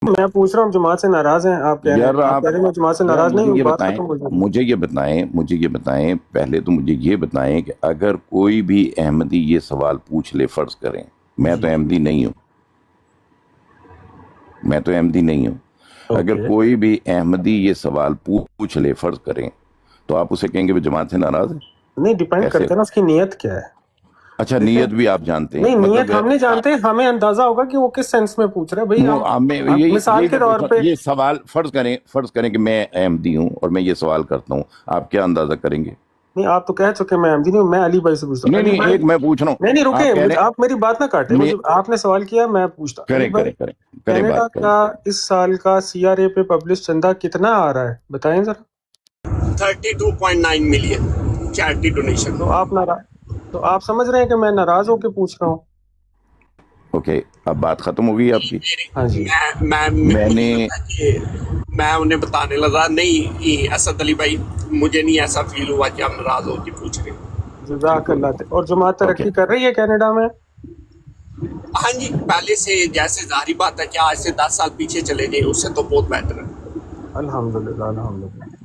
میں پوچھ رہا ہوں جماعت سے ناراض ہیں آپ کہہ رہے ہیں، آپ کہہ رہے ہیں میں جماعت سے ناراض نہیں ہوں، بات ختم ہو جائے گی۔ مجھے یہ بتائیں پہلے تو مجھے یہ بتائیں کہ اگر کوئی بھی احمدی یہ سوال پوچھ لے، فرض کریں میں تو احمدی نہیں ہوں، اگر کوئی بھی احمدی یہ سوال پوچھ لے، فرض کریں، تو آپ اسے کہیں گے وہ جماعت سے ناراض ہے؟ نہیں، ڈیپینڈ کرتا ہے نا اس کی نیت کیا ہے۔ اچھا، نیت بھی آپ جانتے ہیں؟ نہیں، نیت ہم نہیں جانتے، ہمیں اندازہ ہوگا کہ وہ کس سینس میں پوچھ رہا ہے۔ بھائی مثال کے طور پہ یہ سوال فرض کریں کہ میں احمدی ہوں اور میں یہ سوال کرتا ہوں، آپ کیا اندازہ کریں گے؟ نہیں، آپ تو کہہ چکے میں احمدی نہیں ہوں، میں علی بھائی سے پوچھتا ہوں۔ نہیں، ایک میں پوچھ رہا ہوں، نہیں آپ کہہ رکے، رہے آپ میری بات نہ کاٹیں، مجھے آپ نے سوال کیا، میں پوچھتا ہوں۔ علی بھائی، کریں کینیڈا بات کا اس سال کا سی آر اے پہ پبلش چندہ کتنا آ رہا ہے بتائیں ذرا۔ 32.9 ملین چیریٹی ڈونیشن۔ تو آپ سمجھ رہے ہیں کہ میں ناراض ہو کے پوچھ رہا ہوں؟ اوکے، اب بات ختم ہو گئی آپ کی؟ ہاں جی، میں انہیں بتانے لگا، نہیں اسد علی بھائی، مجھے نہیں ایسا فیل ہوا کہ ہم ناراض ہو کے پوچھ رہے ہیں۔ جزاک اللہ۔ اور جماعت ترقی کر رہی ہے کینیڈا میں؟ ہاں جی، پہلے سے جیسے ظاہری بات ہے کہ آج سے 10 سال پیچھے چلے جائیں، اس سے تو بہت بہتر ہے۔ الحمدللہ الحمدللہ۔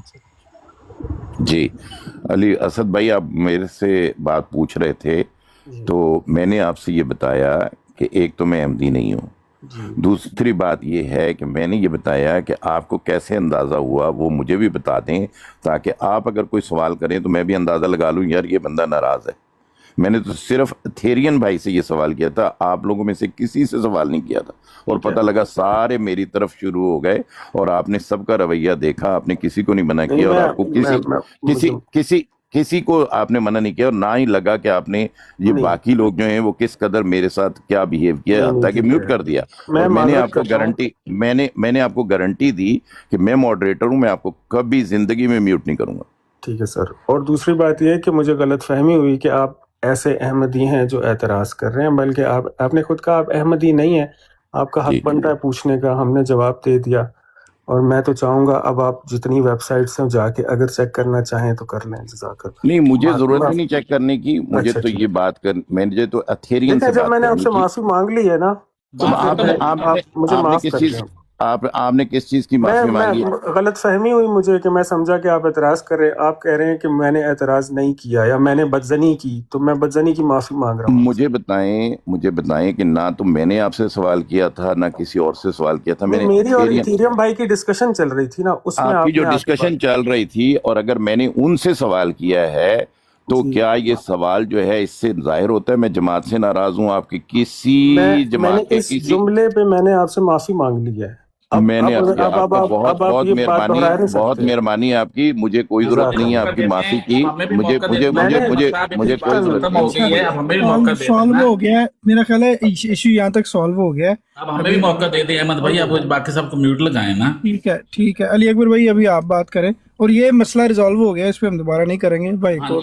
جی علی اسد بھائی، آپ میرے سے بات پوچھ رہے تھے تو میں نے آپ سے یہ بتایا کہ ایک تو میں احمدی نہیں ہوں، دوسری بات یہ ہے کہ میں نے یہ بتایا کہ آپ کو کیسے اندازہ ہوا وہ مجھے بھی بتا دیں، تاکہ آپ اگر کوئی سوال کریں تو میں بھی اندازہ لگا لوں یار یہ بندہ ناراض ہے۔ میں نے تو صرف تھیرین بھائی سے یہ سوال کیا تھا، آپ لوگوں میں سے کسی سے سوال نہیں کیا تھا، اور پتہ لگا سارے میری طرف شروع ہو گئے، اور آپ نے سب کا رویہ دیکھا، آپ نے کسی کو نہیں منع کیا، اور آپ کو کسی کو آپ نے منع نہیں کیا، اور نہ ہی لگا کہ آپ نے یہ باقی لوگ جو ہیں وہ کس قدر میرے ساتھ کیا بیہیو کیا، حتیٰ کہ میوٹ کر دیا۔ اور میں نے آپ کو گارنٹی دی کہ میں ماڈریٹر ہوں، میں آپ کو کبھی زندگی میں میوٹ نہیں کروں گا۔ ٹھیک ہے سر۔ اور دوسری بات یہ ہے کہ مجھے غلط فہمی ہوئی کہ آپ ایسے احمدی ہیں جو اعتراض کر رہے ہیں، بلکہ آپ نے خود کہا آپ احمدی نہیں ہیں، آپ کا حق بنتا ہے پوچھنے کا، ہم نے جواب دے دیا۔ اور میں تو چاہوں گا اب آپ جتنی ویب سائٹس ہیں جا کے اگر چیک کرنا چاہیں تو کر لیں۔ جزاک اللہ۔ نہیں، مجھے ضرورت ہی نہیں چیک کرنے کی، مجھے تو یہ بات مجھے تو ایتھیرین سے جب بات میں نے آپ کرنی سے کی۔ معافی مانگ لی ہے نا تو مجھے معاف کر دیں۔ آپ نے کس چیز کی معافی مانگی؟ غلط فہمی ہوئی مجھے کہ میں سمجھا کہ آپ اعتراض کر رہے، آپ کہہ رہے ہیں کہ میں نے اعتراض نہیں کیا یا میں نے بدزنی کی، تو میں بدزنی کی معافی مانگ رہا ہوں۔ مجھے بتائیں کہ نہ تو میں نے آپ سے سوال کیا تھا نہ کسی اور سے سوال کیا تھا، میں نے میری اور ایتھیریم بھائی کی ڈسکشن چل رہی تھی نا، اس میں آپ کی جو ڈسکشن چل رہی تھی، اور اگر میں نے ان سے سوال کیا ہے تو کیا یہ سوال جو ہے اس سے ظاہر ہوتا ہے میں جماعت سے ناراض ہوں؟ آپ کی کسی جماعت کے اس جملے پہ میں نے آپ سے معافی مانگ لی ہے۔ میں نے بہت مہربانی ہے آپ کی، مجھے کوئی ضرورت نہیں ہے آپ کی معافی کی، مجھے سالو ہو گیا ہے، میرا خیال ہے ایشو یہاں تک سالو ہو گیا ہے۔ اب ہمیں بھی موقع دے دیں احمد بھائی، اب باقی سب کو میوٹ لگائیں نا۔ ٹھیک ہے علی اکبر بھائی، ابھی آپ بات کریں، اور یہ مسئلہ ریزالو ہو گیا، اس پہ ہم دوبارہ نہیں کریں گے بھائی کو۔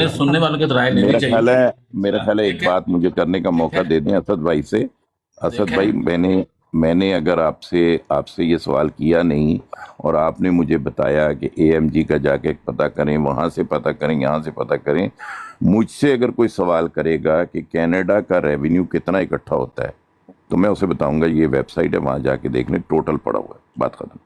سننے والوں کی رائے لینی چاہیے۔ میرا خیال ہے ایک بات مجھے کرنے کا موقع دے دیں اسد بھائی سے۔ اسد بھائی، میں نے اگر آپ سے یہ سوال کیا نہیں اور آپ نے مجھے بتایا کہ اے ایم جی کا جا کے پتہ کریں، وہاں سے پتہ کریں، یہاں سے پتہ کریں، مجھ سے اگر کوئی سوال کرے گا کہ کینیڈا کا ریونیو کتنا اکٹھا ہوتا ہے تو میں اسے بتاؤں گا یہ ویب سائٹ ہے، وہاں جا کے دیکھ لیں، ٹوٹل پڑا ہوا ہے، بات ختم۔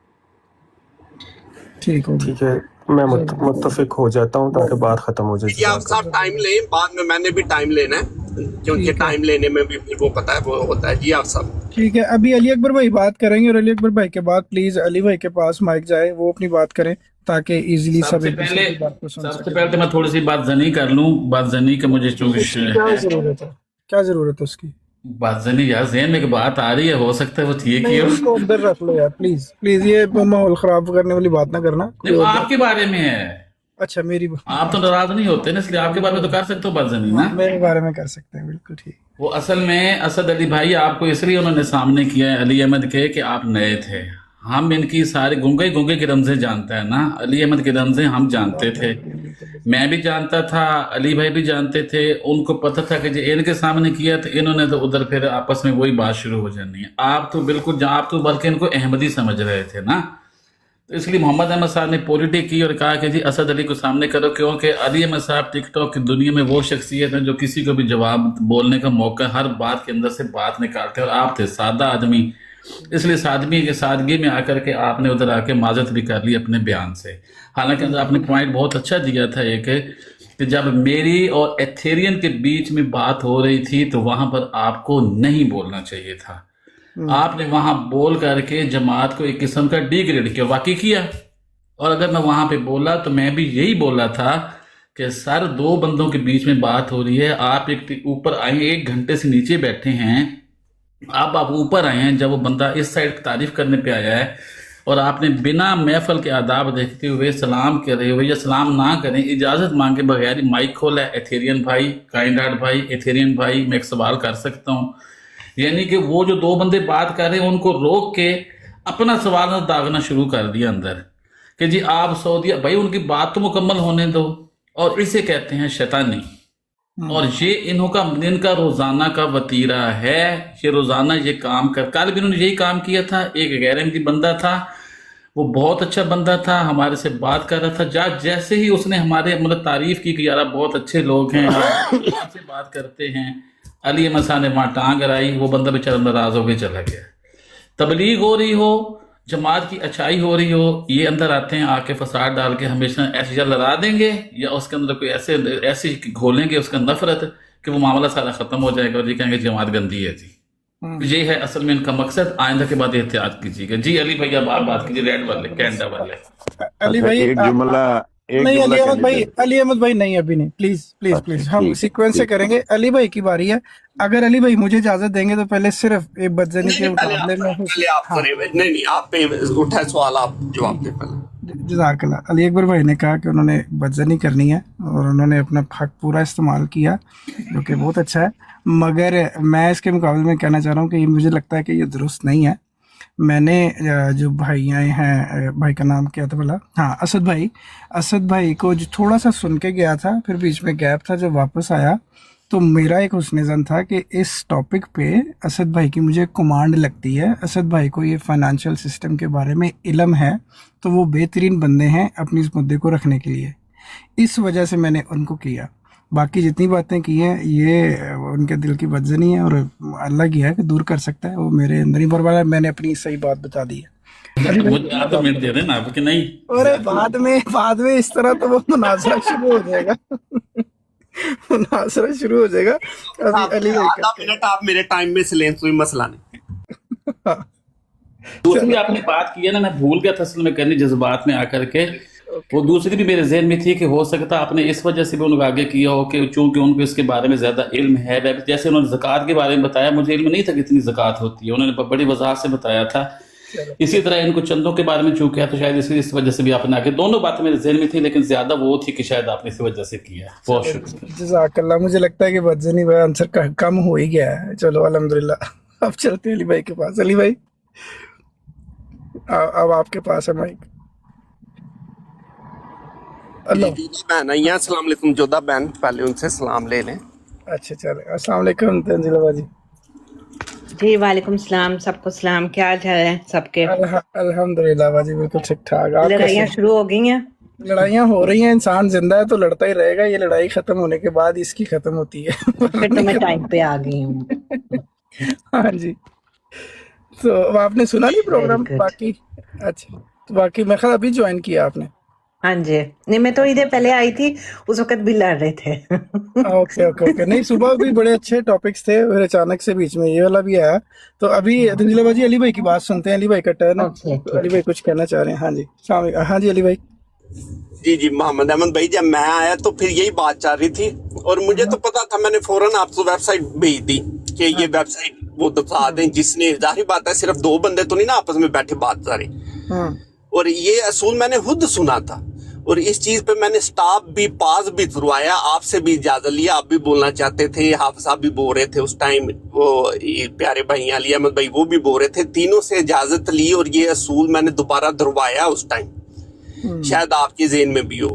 ٹھیک ہے، میں متفق ہو جاتا ہوں تاکہ بات ختم ہو جائے۔ جی آپ صاحب ٹائم لیں، بعد میں نے بھی ٹائم لینا ہے، کیونکہ ٹائم لینے میں بھی پھر وہ پتہ ہے وہ ہوتا ہے۔ جی آپ صاحب ٹھیک ہے، ابھی علی اکبر بھائی بات کریں گے، اور علی اکبر بھائی کے بعد پلیز علی بھائی کے پاس مائک جائے، وہ اپنی بات کریں تاکہ ایزیلی سب سے پہلے میں تھوڑی سی بات زنی کر لوں، بات زنی کا مجھے کیا ضرورت ہے اس کی؟ بات زنی یار ذہن میں ایک بات آ رہی ہے، ہو سکتا ہے وہ ٹھیک ہی ہو۔ اس کو ادھر رکھ لو یار، پلیز یہ ماحول خراب کرنے والی بات نہ کرنا۔ آپ کے بارے میں ہے، اچھا میری آپ تو ناراض نہیں ہوتے نا، اس لیے آپ کے بارے میں تو کر سکتے ہو بات زنی نا، میرے بارے میں کر سکتے ہیں، بالکل ٹھیک۔ وہ اصل میں اسد علی بھائی آپ کو اس لیے انہوں نے سامنے کیا ہے علی احمد کے کہ آپ نئے تھے، ہم ان کی ساری گنگے کے رمزیں جانتا ہے نا، علی احمد کے رمزیں ہم جانتے تھے، میں بھی جانتا تھا، علی بھائی بھی جانتے تھے، ان کو پتہ تھا کہ جو ان کے سامنے کیا تو انہوں نے تو ادھر پھر آپس میں وہی بات شروع ہو جانی ہے۔ آپ تو بالکل، آپ تو بلکہ ان کو احمدی سمجھ رہے تھے نا، तो इसलिए मोहम्मद अहमद साहब ने पॉलिटिक की और कहा कि जी असद अली को सामने करो, क्योंकि अली अहमद साहब टिकटॉक की दुनिया में वो शख्सियत है जो किसी को भी जवाब बोलने का मौका, हर बात के अंदर से बात निकालते हैं। और आप थे सादा आदमी, इसलिए सादगी में आकर के आपने उधर आके माजरत भी कर ली अपने बयान से। हालांकि आपने पॉइंट बहुत अच्छा दिया था एक, कि जब मेरी और एथेरियन के बीच में बात हो रही थी तो वहां पर आपको नहीं बोलना चाहिए था। आपने वहां बोल करके जमात को एक किस्म का डिग्रेड किया, वाकई किया। और अगर मैं वहां पे बोला तो मैं भी यही बोला था कि सर 2 बंदों के बीच में बात हो रही है, आप एक ऊपर आए 1 घंटे से नीचे बैठे हैं, अब आप ऊपर आए हैं जब वो बंदा इस साइड तारीफ करने पे आया है, और आपने बिना महफल के आदाब देखते हुए सलाम कर रहे हुए या सलाम ना करें, इजाज़त मांगे बगैर ही माइक खोला है। एथेरियन भाई, काइंड हार्ट भाई, एथेरियन भाई, मैं एक सवाल कर सकता हूँ? यानी कि वो जो 2 बंदे बात कर रहे हैं उनको रोक के अपना सवाल दागना शुरू कर दिया अंदर, कि जी आप सऊदी भाई, उनकी बात तो मुकम्मल होने दो। और इसे कहते हैं शैतानी। और ये इनका रोजाना का वतीरा है, ये रोजाना ये काम कर, कल भी उन्होंने यही काम किया था। एक गैर अहमदी बंदा था, वो बहुत अच्छा बंदा था, हमारे से बात कर रहा था, जैसे ही उसने हमारे मतलब तारीफ की कि यार आप बहुत अच्छे लोग हैं, आपसे बात करते हैं, अली अहमद साहब ने वहां टांग अड़ाई, वो बंदा बेचारा नाराज होकर चला गया। तबलीग हो रही हो, जमात की अच्छाई हो रही हो, ये अंदर आते हैं, आके फसाद डाल के हमेशा ऐसे या लड़ा देंगे या उसके अंदर कोई ऐसे घोलेंगे उसका नफरत कि वो मामला सारा खत्म हो जाएगा और ये कहेंगे जमात गंदी है जी। ये है असल में इनका मकसद। आइंदा के बाद एहतियात कीजिएगा। जी अली भाई अब आप बात कीजिए, रेड वाले, कैनेडा वाले। अली भाई एक जुमला नहीं, अली अहमद भाई नहीं, अभी नहीं, प्लीज हम सीक्वेंस से करेंगे। अली भाई की बारी है। अगर अली भाई मुझे इजाजत देंगे तो पहले सिर्फ एक बदजनी के मुकाबले में नहीं, आप पे उठा सवाल, आप जवाब दे पहले। जज़ाकल्लाह। अली अकबर भाई ने कहा कि उन्होंने बदजनी करनी है और उन्होंने अपना हक पूरा इस्तेमाल किया, जो कि बहुत अच्छा है। मगर मैं इसके मुकाबले में कहना चाह रहा हूँ कि मुझे लगता है कि ये दुरुस्त नहीं है। मैंने जो भाई आए हैं, भाई का नाम क्या था भला, हाँ असद भाई को जो थोड़ा सा सुन के गया था, फिर बीच में गैप था, जब वापस आया तो मेरा एक हुस्न ज़न था कि इस टॉपिक पे असद भाई की मुझे कमांड लगती है। असद भाई को ये फाइनेंशियल सिस्टम के बारे में इल्म है, तो वो बेहतरीन बंदे हैं अपनी इस मुद्दे को रखने के लिए। इस वजह से मैंने उनको किया। बाकी जितनी बातें की हैं ये उनके दिल की बदजनी है और अल्लाह की है कि दूर कर सकता है, वो मेरे अंदर ही बरबाद है। मैंने अपनी सही बात बता दी है। दे देना कि नहीं, अरे बाद में इस तरह तो वो मुनाजरा शुरू हो जाएगा। मुनाजरा शुरू हो जाएगा। अभी अली आधा मिनट आप मेरे टाइम में सिलेंस, कोई मसला नहीं। दूसरी आपने बात की है ना, मैं भूल गया था असल में करनी जज्बात में आकर के। वो दूसरी भी मेरे जहन में थी कि हो सकता आपने इस वजह से भी उनको आगे किया हो कि चूंकि उनको इसके बारे में ज्यादा इल्म है। जैसे उन्होंने ज़कात के बारे में बताया, मुझे इल्म नहीं था कि इतनी ज़कात होती है, उन्होंने बड़ी वजाहत से बताया था। इसी तरह इनको चंदों के बारे में चूक किया, तो शायद इस वजह से भी आपने आगे, दोनों बातें मेरे जहन में थी, लेकिन ज्यादा वो थी कि शायद आपने इसी वजह से किया। बहुत शुक्रिया, जज़ाकल्लाह। मुझे लगता है कि बदजनी भाई आंसर कम हो ही गया है। चलो अल्हम्दुलिल्लाह। अब चलते हैं अली भाई के पास। अली भाई अब आपके पास है माइक। बहन आई हैं, अस्सलाम वालेकुम जोधा बहन, पहले उनसे सलाम ले लें। अच्छा चले, अस्सलाम वालेकुम तंजीला बाजी। जी वालेकुम सलाम, सबको सलाम। क्या हाल है सबके? अल्हम्दुलिल्लाह बाजी, बिल्कुल ठीक ठाक। लड़ाइयाँ शुरू हो गई हैं? लड़ाइयाँ हो रही हैं, इंसान जिंदा है तो लड़ता ही रहेगा। ये लड़ाई खत्म होने के बाद इसकी खत्म होती है। फिर तो मैं टाइम पे आ गई हूँ। हाँ जी, तो आपने सुना नहीं प्रोग्राम? बाकी अच्छा, तो बाकी मैं ख्याल अभी ज्वाइन किया आपने? हाँ जी, नहीं मैं तो इधर पहले आई थी, उस वक्त भी लड़ रहे थे। ओके। नहीं, सुबह भी बड़े अच्छे टॉपिक्स थे, फिर अचानक से बीच में ये वाला भी आया। तो अभी तंजीला बाजी अली भाई की बात सुनते हैं। अली भाई का टर्न है। तो अली भाई कुछ कहना चाह रहे हैं। हाँ जी, हाँ जी अली भाई। जी मोहम्मद अहमद भाई, जब मैं आया तो फिर यही बात चल रही थी और मुझे तो पता था, मैंने फौरन आपको वेबसाइट भेज दी कि ये वेबसाइट वो बता दें, जिसने, जाहिर बात है सिर्फ 2 बंदे तो नहीं ना आपस में बैठे बात कर रहे, और ये असूल मैंने खुद सुना था और इस चीज पे मैंने स्टाफ भी पास भी करवाया, आपसे भी इजाजत लिया, आप भी बोलना चाहते थे, हाफिज साहब भी बोल रहे थे उस टाइम, वो प्यारे भाई अली अहमद भाई वो भी बोल रहे थे, तीनों से इजाजत ली और ये असूल मैंने दोबारा दोहराया उस टाइम। शायद आपके ज़हन में भी हो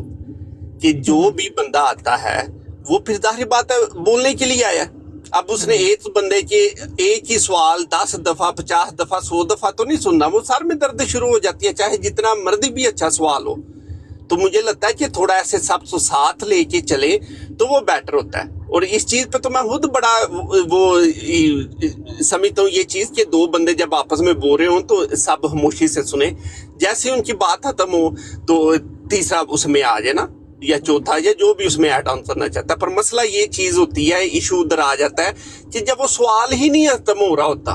कि जो भी बंदा आता है वो फिर जाहिर बात है बोलने के लिए आया, अब उसने एक बंदे के एक ही सवाल 10 दफा 50 दफा 100 दफा तो नहीं सुनना, वो सर में दर्द शुरू हो जाती है, चाहे जितना मर्जी भी अच्छा सवाल हो। तो मुझे लगता है कि थोड़ा ऐसे सब साथ लेके चले तो वो बेटर होता है। और इस चीज पे तो मैं खुद बड़ा वो समझता हूँ ये चीज कि दो बंदे जब आपस में बोल रहे हो तो सब खामोशी से सुने, जैसे उनकी बात खत्म हो तो तीसरा उसमें आ जाए ना, या चौथा या जो भी उसमें ऐड ऑन करना चाहता है। पर मसला ये चीज होती है, इशू उधर आ जाता है कि जब वो सवाल ही नहीं खत्म हो रहा होता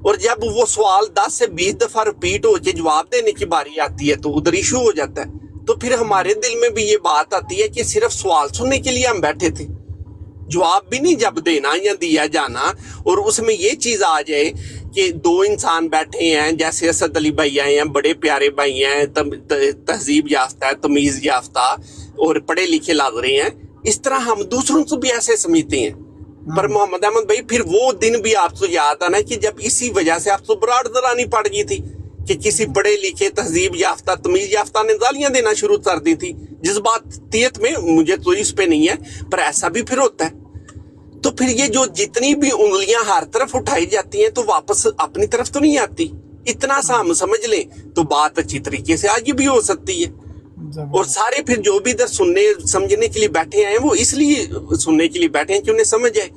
और जब वो सवाल 10 से 20 दफा रिपीट हो के जवाब देने की बारी आती है तो उधर इशू हो जाता है। तो फिर हमारे दिल में भी ये बात आती है कि सिर्फ सवाल सुनने के लिए हम बैठे थे, जवाब भी नहीं जब देना या दिया जाना। और उसमें ये चीज आ जाए कि दो इंसान बैठे हैं, जैसे असद अली भाई आए हैं, बड़े प्यारे भाई हैं, तहजीब याफ्ता है, तमीज याफ्ता और पढ़े लिखे लग रहे हैं, इस तरह हम दूसरों को भी ऐसे समझते हैं। पर मोहम्मद अहमद भाई फिर वो दिन भी आपको याद आना कि जब इसी वजह से आपको बरादरानी पड़ गई थी कि किसी पढ़े लिखे तहजीब याफ्ता तमीज याफ्ता ने गालियां देना शुरू कर दी थी। जज्बातियत में मुझे तो इस पे नहीं है, पर ऐसा भी फिर होता है। तो फिर ये जो जितनी भी उंगलियां हर तरफ उठाई जाती हैं तो वापस अपनी तरफ तो नहीं आती। इतना सा हम समझ लें तो बात अच्छी तरीके से आगे भी हो सकती है। और सारे फिर जो भी इधर सुनने समझने के लिए बैठे हैं वो इसलिए सुनने के लिए बैठे हैं कि उन्हें समझ आए।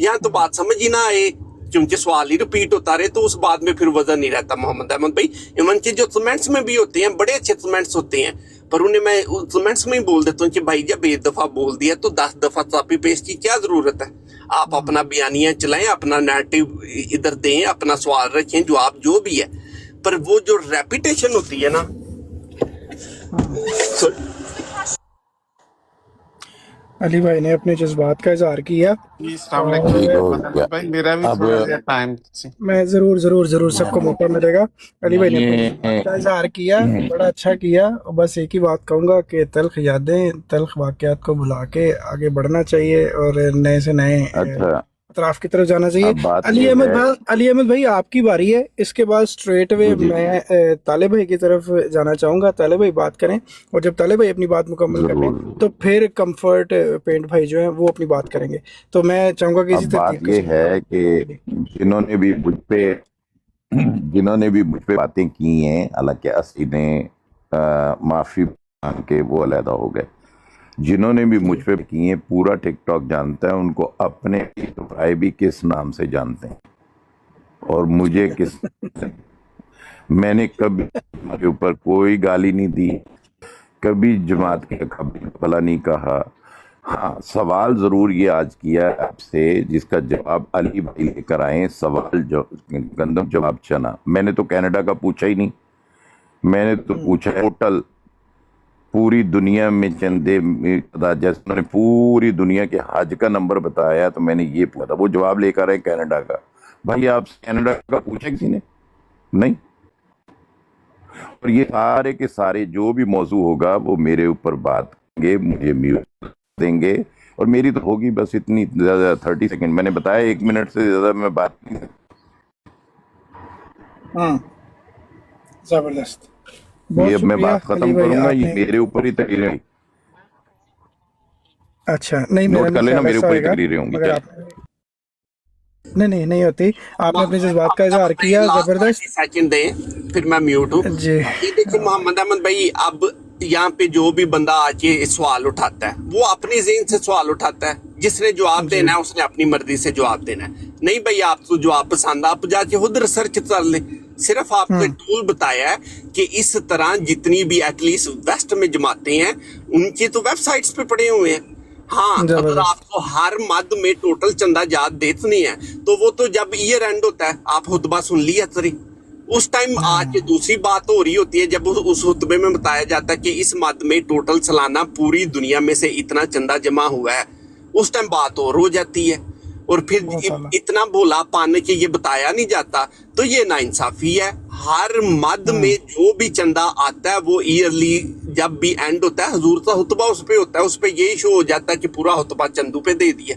यहाँ तो बात समझ ही ना आए क्योंकि सवाल ही रिपीट होता रहे तो उस बात में फिर वजन नहीं रहता। मोहम्मद अहमद भाई इवन के जो कमेंट्स में भी होते हैं बड़े अच्छे कमेंट्स होते हैं, पर उन्हें मैं कमेंट्स में ही बोल देता हूँ कि भाई जब एक दफा बोल दिया तो 10 दफा कॉपी पेस्ट की क्या जरूरत है। आप अपना बयानिया चलाएं, अपना नैरेटिव इधर दें, अपना सवाल रखें, जवाब जो भी है। पर वो जो रेपिटेशन होती है ना, अली भाई ने अपने जज्बात का इजहार किया। मेरा भी थोड़ा सा टाइम मैं जरूर सबको मौका मिलेगा। अली भाई ने अपने जज्बात का इजहार किया, बड़ा अच्छा किया। और बस एक ही बात कहूँगा कि तल्ख यादें तल्ख वाक़यात को भुला के आगे बढ़ना चाहिए और नए से नए अतराफ की तरफ जाना चाहिए। अली अहमद भाई आपकी बारी है। इसके बाद स्ट्रेट वे मैं ताले भाई की तरफ जाना चाहूँगा। ताले भाई बात करें और जब ताले भाई अपनी बात मुकम्मल कर लें तो फिर कंफर्ट पेंट भाई जो हैं वो अपनी बात करेंगे। तो मैं चाहूँगा कि इसी बात ये है कि जिन्होंने भी मुझ पे बातें की हैं, हालांकि अस्सी ने माफ़ी मांग के वो अलहदा हो गए, जिन्होंने भी मुझ पे की हैं पूरा टिकटॉक जानता है, उनको अपने भाई भी किस नाम से जानते हैं और मुझे किस मैंने कभी के ऊपर कोई गाली नहीं दी, कभी जमात के भला नहीं कहा। हाँ, सवाल ज़रूर ये आज किया आपसे जिसका जवाब अली भाई लेकर आए। सवाल जो गंदम जवाब चना, मैंने तो कनाडा का पूछा ही नहीं, मैंने तो पूछा टोटल पूरी दुनिया में चंदे जैसे उन्होंने पूरी दुनिया के हज का नंबर बताया तो मैंने ये पूछा था, वो जवाब लेकर आए कनाडा का। भाई आप कनाडा का पूछा किसी ने नहीं। और ये सारे के सारे जो भी मौजू होगा वो मेरे ऊपर बात करेंगे, मुझे म्यूट देंगे और मेरी तो होगी बस इतनी ज्यादा 30 सेकंड। मैंने बताया 1 मिनट से ज्यादा मैं बात नहीं जबरदस्त। ये मैं बात खत्म करूंगा, ये मेरे ऊपर ही तकरीरें होंगी। अच्छा नहीं, नोट कर लेना मेरे ऊपर ही तकरीरें होंगी। नहीं होती। आपने अपने जज्बात का इजहार किया, जबरदस्त। सेकंड दें फिर मैं म्यूट हूँ जी। ये देखिए मोहम्मद अहमद भाई, अब यहाँ पे जो भी बंदा आके सवाल उठाता है वो अपनी ज़हन से सवाल उठाता है। जिसने जवाब देना है उसने अपनी मर्जी से जवाब देना है। नहीं भाई आपको जवाब पसंद, आप जाके खुद रिसर्च कर ले। सिर्फ आपको टूल बताया है कि इस तरह जितनी भी एटलीस्ट वेस्ट में जमाते हैं उनकी तो वेबसाइट्स पे पड़े हुए हैं। हाँ, अगर आपको हर मद में टोटल चंदा याद देनी है तो वो तो जब ईयर एंड होता है आप खुतबा सुन लिया तरी उस टाइम आज दूसरी बात हो रही होती है जब उस खुतबे में बताया जाता है कि इस मद में टोटल सालाना पूरी दुनिया में से इतना चंदा जमा हुआ है, उस टाइम बात और हो जाती है। और फिर इतना भोला पाने के ये बताया नहीं जाता तो ये नाइंसाफी है। हर मद में जो भी चंदा आता है वो ईयरली जब भी एंड होता है हजूर का खुतबा उस पे होता है, उस पे ये शो हो जाता है कि पूरा खुतबा चंदू पे दे दिया।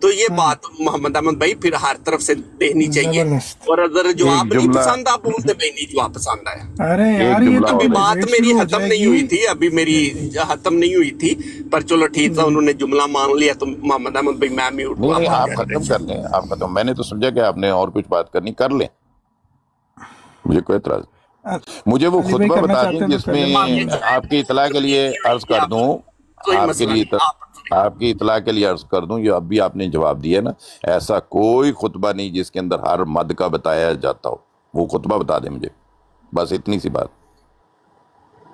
तो ये बात मोहम्मद अहमद भाई फिर हर तरफ से देखनी चाहिए। जबरदस्त। और अगर जवाब एक नहीं जुमला- पसंद आप बोलते भाई नहीं जवाब पसंद आया। अरे यार ये जुमला तो अभी और बात debate मेरी शुरू हो खत्म नहीं जाएगी। हुई थी, अभी मेरी खत्म नहीं हुई थी, पर चलो ठीक था, उन्होंने जुमला मान लिया तो मोहम्मद अहमद भाई मैं म्यूट नहीं नहीं, आप खत्म कर लें, आप खत्म। मैंने तो समझा कि आपने और कुछ बात करनी, कर लें, मुझे कोई एतराज नहीं। मुझे वो अली भाई खुतबा करना बता चाहते दें हैं तो कर जिसमें आपकी इतला के लिए अर्ज कर दूं, कोई आपके मसला लिए नहीं, आपकी इतला के लिए अर्ज कर दूं, ये अभी आपने जवाब दिया ना, ऐसा कोई खुतबा नहीं जिसके अंदर हर मद का बताया जाता हो, वो खुतबा बता दें मुझे, बस इतनी सी बात।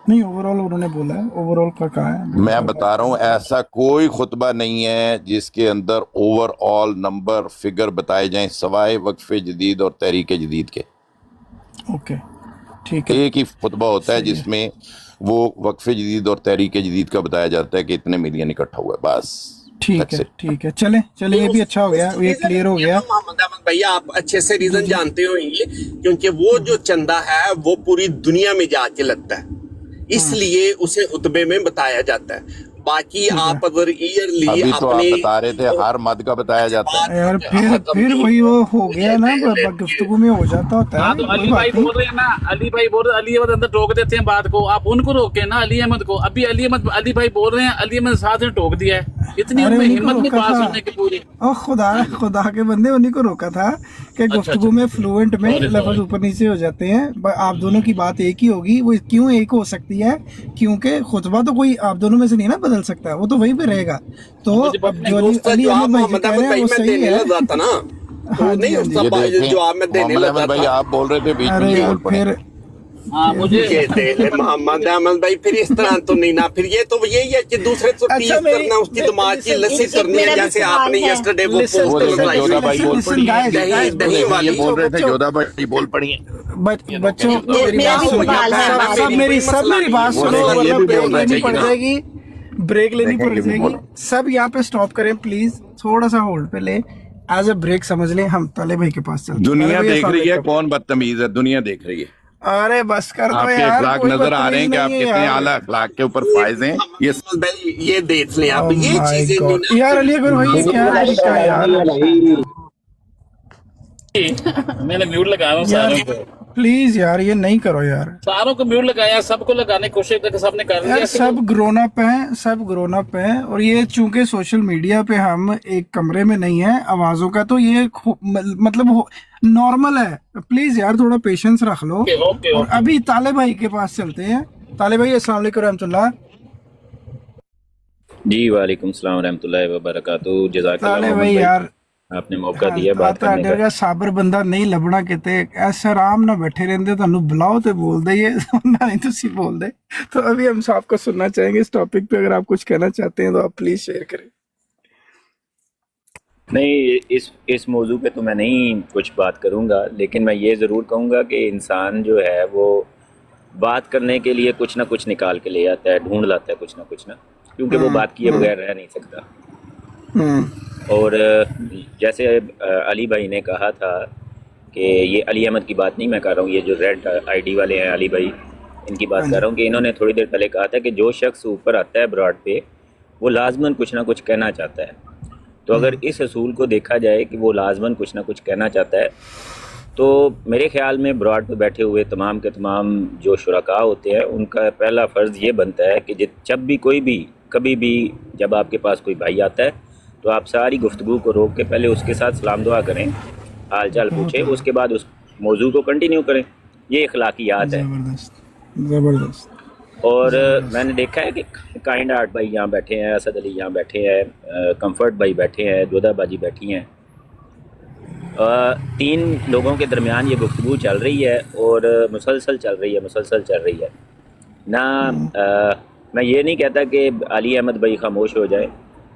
नहीं ओवरऑल उन्होंने बोला है, ओवरऑल का कहा है। मैं बता रहा हूँ ऐसा कोई खुतबा नहीं है जिसके अंदर ओवरऑल नंबर फिगर बताए जाएं सवाए वक्फे जदीद और तहरीक जदीद के। ओके ठीक है, एक ही खुतबा होता है जिसमें वो वक्फे जदीद और तहरीक जदीद का बताया जाता है कि इतने मिलियन इकट्ठा हुआ है, बस। ठीक That's है it. ठीक है, चले चले, ये भी अच्छा हो गया, ये क्लियर हो गया। मोहम्मद अहमद भैया आप अच्छे से रीजन जानते होंगे, क्योंकि वो जो चंदा है वो पूरी दुनिया में जाके लगता है, इसलिए उसे खुतबे में बताया जाता है। बाकी आप अगर ईयरली अभी तो आप अपने बता रहे थे हर मद का बताया जाता है। यार फिर वही वो हो गया ना, गुफ्तगू में हो जाता होता हाँ है, तो कोई अली बात भाई नहीं। बोल रहे हैं ना, अली भाई बोल रहे हैं, अली अहमद अंदर टोक देते हैं बात को, आप उनको रोके ना अली अहमद को। अभी अली भाई बोल रहे हैं अली अहमद साथ में टोक दिया है, इतनी अरे उनमें उन्हीं को हिम्मत नहीं रोका पास था। होने की पूरी। और खुदा के बंदे, उन्हीं को रोका था कि गुफ्तगू में फ्लुएंट में लफ्ज ऊपर नीचे हो जाते हैं। आप दोनों की बात एक ही होगी, वो क्यों एक हो सकती है, क्योंकि खुतबा तो कोई आप दोनों में से नहीं ना बदल सकता, वो तो वही पे रहेगा। तो अब जो अली अहमद भाई जो कह रहे हैं वो सही है। लगा था ना, तो हाँ जी, नहीं हाँ जी। उसका ये देखें, जवाब मैं देने मोहम्मद लगा अहमद भाई था। आप बोल रहे थे बीच अरे में यार बोल पड़े। फिर हाँ मुझे ये देख ले मोहम्मद अहमद भाई, फिर इस तरह तो नहीं ना, फिर ये तो यही है कि दूसरे को अच्छा, टीज मेरी- करना, उसकी दिमाग की लस्सी एक करनी है, मेरा भी जैसे सवाल आपने है। यस्टरडे वो Listen, पोस्ट वो लगाई जोधा भाई बोल listen, पड़ी है। guys, दही guys, दही ये वाली बोल रहे थे बच्चों- जोधा भाई बोल पड़ी है। बच्चों मेरी मेरा बात भी सुनो, सवाल है, सब हमारा मेरी कोई मसला मेरी बात नहीं, सुनो, वो ये वरना भी ब्रेक बोलना लेनी पड़ चाहिए ना। जाएगी, ब्रेक लेनी पड़ देखेंगे भी जाएगी। बोलो। सब यहाँ पे स्टॉप करें प्लीज, थोड़ा सा होल्ड पे ले, एज अ ब्रेक समझ लें। हम ताले भाई के पास चलते हैं। दुनिया ताले भाई, देख रही है अस्सलाम कौन बदतमीज है, दुनिया देख रही है। वालेकुम। अरे बस कर दो आपके यार, अखलाक कोई नजर आ रहे हैं कि आप बदतमीज नहीं कितने है आला अखलाक के ऊपर फायज हैं। ये भाई ये देख लें आप, Oh ये my चीजें God. नहीं ना। यार अली अकबर भाई ये क्या तरीका है यार? मैंने म्यूट लगाया हूँ सारों को, प्लीज यार ये नहीं करो यार। सारों को म्यूट लगाया, सबको लगाने की कोशिश करके सबने कर यार लिया। सब ग्रोन अप हैं, सब ग्रोन अप हैं, और ये चूंकि सोशल मीडिया पे हम एक कमरे में नहीं है आवाजों का, तो ये मतलब नॉर्मल है। प्लीज यार थोड़ा पेशेंस रख लो। ओके और अभी ताले भाई के पास चलते हैं। ताले भाई अस्सलाम वालेकुम रहमतुल्लाह। जी वालेकुम सलाम रहमतुल्लाहि व बरकातहू। जज़ाकल्लाह ताले मोहम्मद भाई भाई, यार आपने मौका दिया बात करने ਤੁਹਾਡੇ का। ਵਰਗਾ ਸਾਬਰ ਬੰਦਾ ਨਹੀਂ ਲੱਭਣਾ ਕਿਤੇ, ਐਸੇ ਆਰਾਮ ਨਾਲ बैठे रहते, ਤੁਹਾਨੂੰ बुलाओ तो बोलते ये ना नहीं तुसी बोलते। तो अभी हम आपको सुनना चाहेंगे इस टॉपिक पे, अगर आप कुछ कहना चाहते हैं तो आप प्लीज शेयर करें। नहीं, इस मौजू पे तो मैं नहीं कुछ बात करूंगा, लेकिन मैं ये ज़रूर कहूंगा कि इंसान जो है वो बात करने के लिए कुछ ना कुछ निकाल के ले आता है, ढूंढ लाता है कुछ ना, क्योंकि वो बात किए बगैर रह नहीं सकता। और जैसे अली भाई ने कहा था कि ये अली अहमद की बात नहीं मैं कर रहा हूँ, ये जो रेड आईडी वाले हैं अली भाई, इनकी बात कर रहा हूँ कि इन्होंने थोड़ी देर पहले कहा था कि जो शख्स ऊपर आता है ब्रॉड पे वो लाजमन कुछ ना कुछ कहना चाहता है। तो अगर इस असूल को देखा जाए कि वो लाजमन कुछ ना कुछ कहना चाहता है, तो मेरे ख्याल में ब्रॉड पे बैठे हुए तमाम के तमाम जो शुरका होते हैं उनका पहला फ़र्ज़ ये बनता है कि जब भी कभी भी जब आपके पास कोई भाई आता है तो आप सारी गुफ्तगू को रोक के पहले उसके साथ सलाम दुआ करें, हाल चाल पूछें, उसके बाद उस मौजू को कंटिन्यू करें। ये अखलाकियात है। जबरदस्त। और मैंने देखा है कि काइंड आर्ट भाई यहाँ बैठे हैं, असद अली यहाँ बैठे हैं, कंफर्ट भाई बैठे हैं, जोधा बाजी बैठी हैं। 3 लोगों के दरमियान ये गुफ्तगू चल रही है और मुसलसल चल रही है ना। मैं ये नहीं कहता कि अली अहमद भाई खामोश हो जाए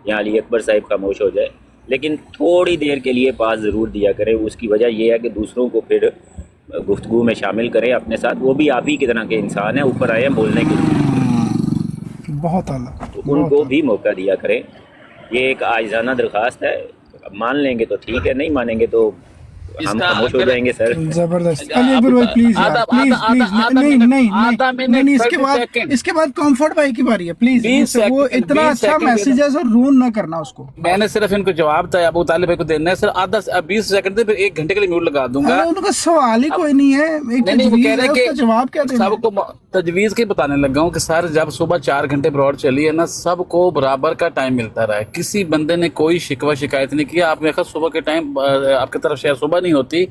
या अली अकबर साहिब खामोश हो जाए, लेकिन थोड़ी देर के लिए पास ज़रूर दिया करें। उसकी वजह यह है कि दूसरों को फिर गुफ्तगू में शामिल करें अपने साथ। वो भी आप ही की तरह के इंसान हैं, ऊपर आए हैं बोलने के लिए, बहुत आला, तो उनको भी मौका दिया करें। ये एक आइज़ाना दरख्वास्त है, मान लेंगे तो ठीक है, नहीं मानेंगे तो हम इसका खामोश हो अगर जाएंगे सर। जबरदस्त। अली अकबर भाई प्लीज यार, आधा- प्लीज आधा- प्लीज आधा- नहीं आधा नहीं नहीं आधा नहीं मिनट, नहीं, 30 इसके बाद कंफर्ट भाई की बारी है प्लीज। 20 वो सेकंड, इतना 20 अच्छा सेकंड मैसेज है सर, रून ना करना उसको। मैंने सिर्फ इनको जवाब था अबू तालिब भाई को देना है सर, आधा 20 सेकंड दे, फिर 1 घंटे के लिए म्यूट लगा दूंगा। अरे उनका सवाल ही कोई नहीं है, एक नहीं वो तजवीज कह है, रहे उसका हैं जवाब क्या कि देना है? सबको तजवीज के बताने लगा हूँ कि सर जब सुबह 4 घंटे ब्रॉड चली है ना, सबको बराबर का टाइम मिलता रहा है, किसी बंदे ने कोई शिकवा शिकायत नहीं किया। आपने देखा सुबह के टाइम आपकी तरफ शायद सुबह नहीं होती,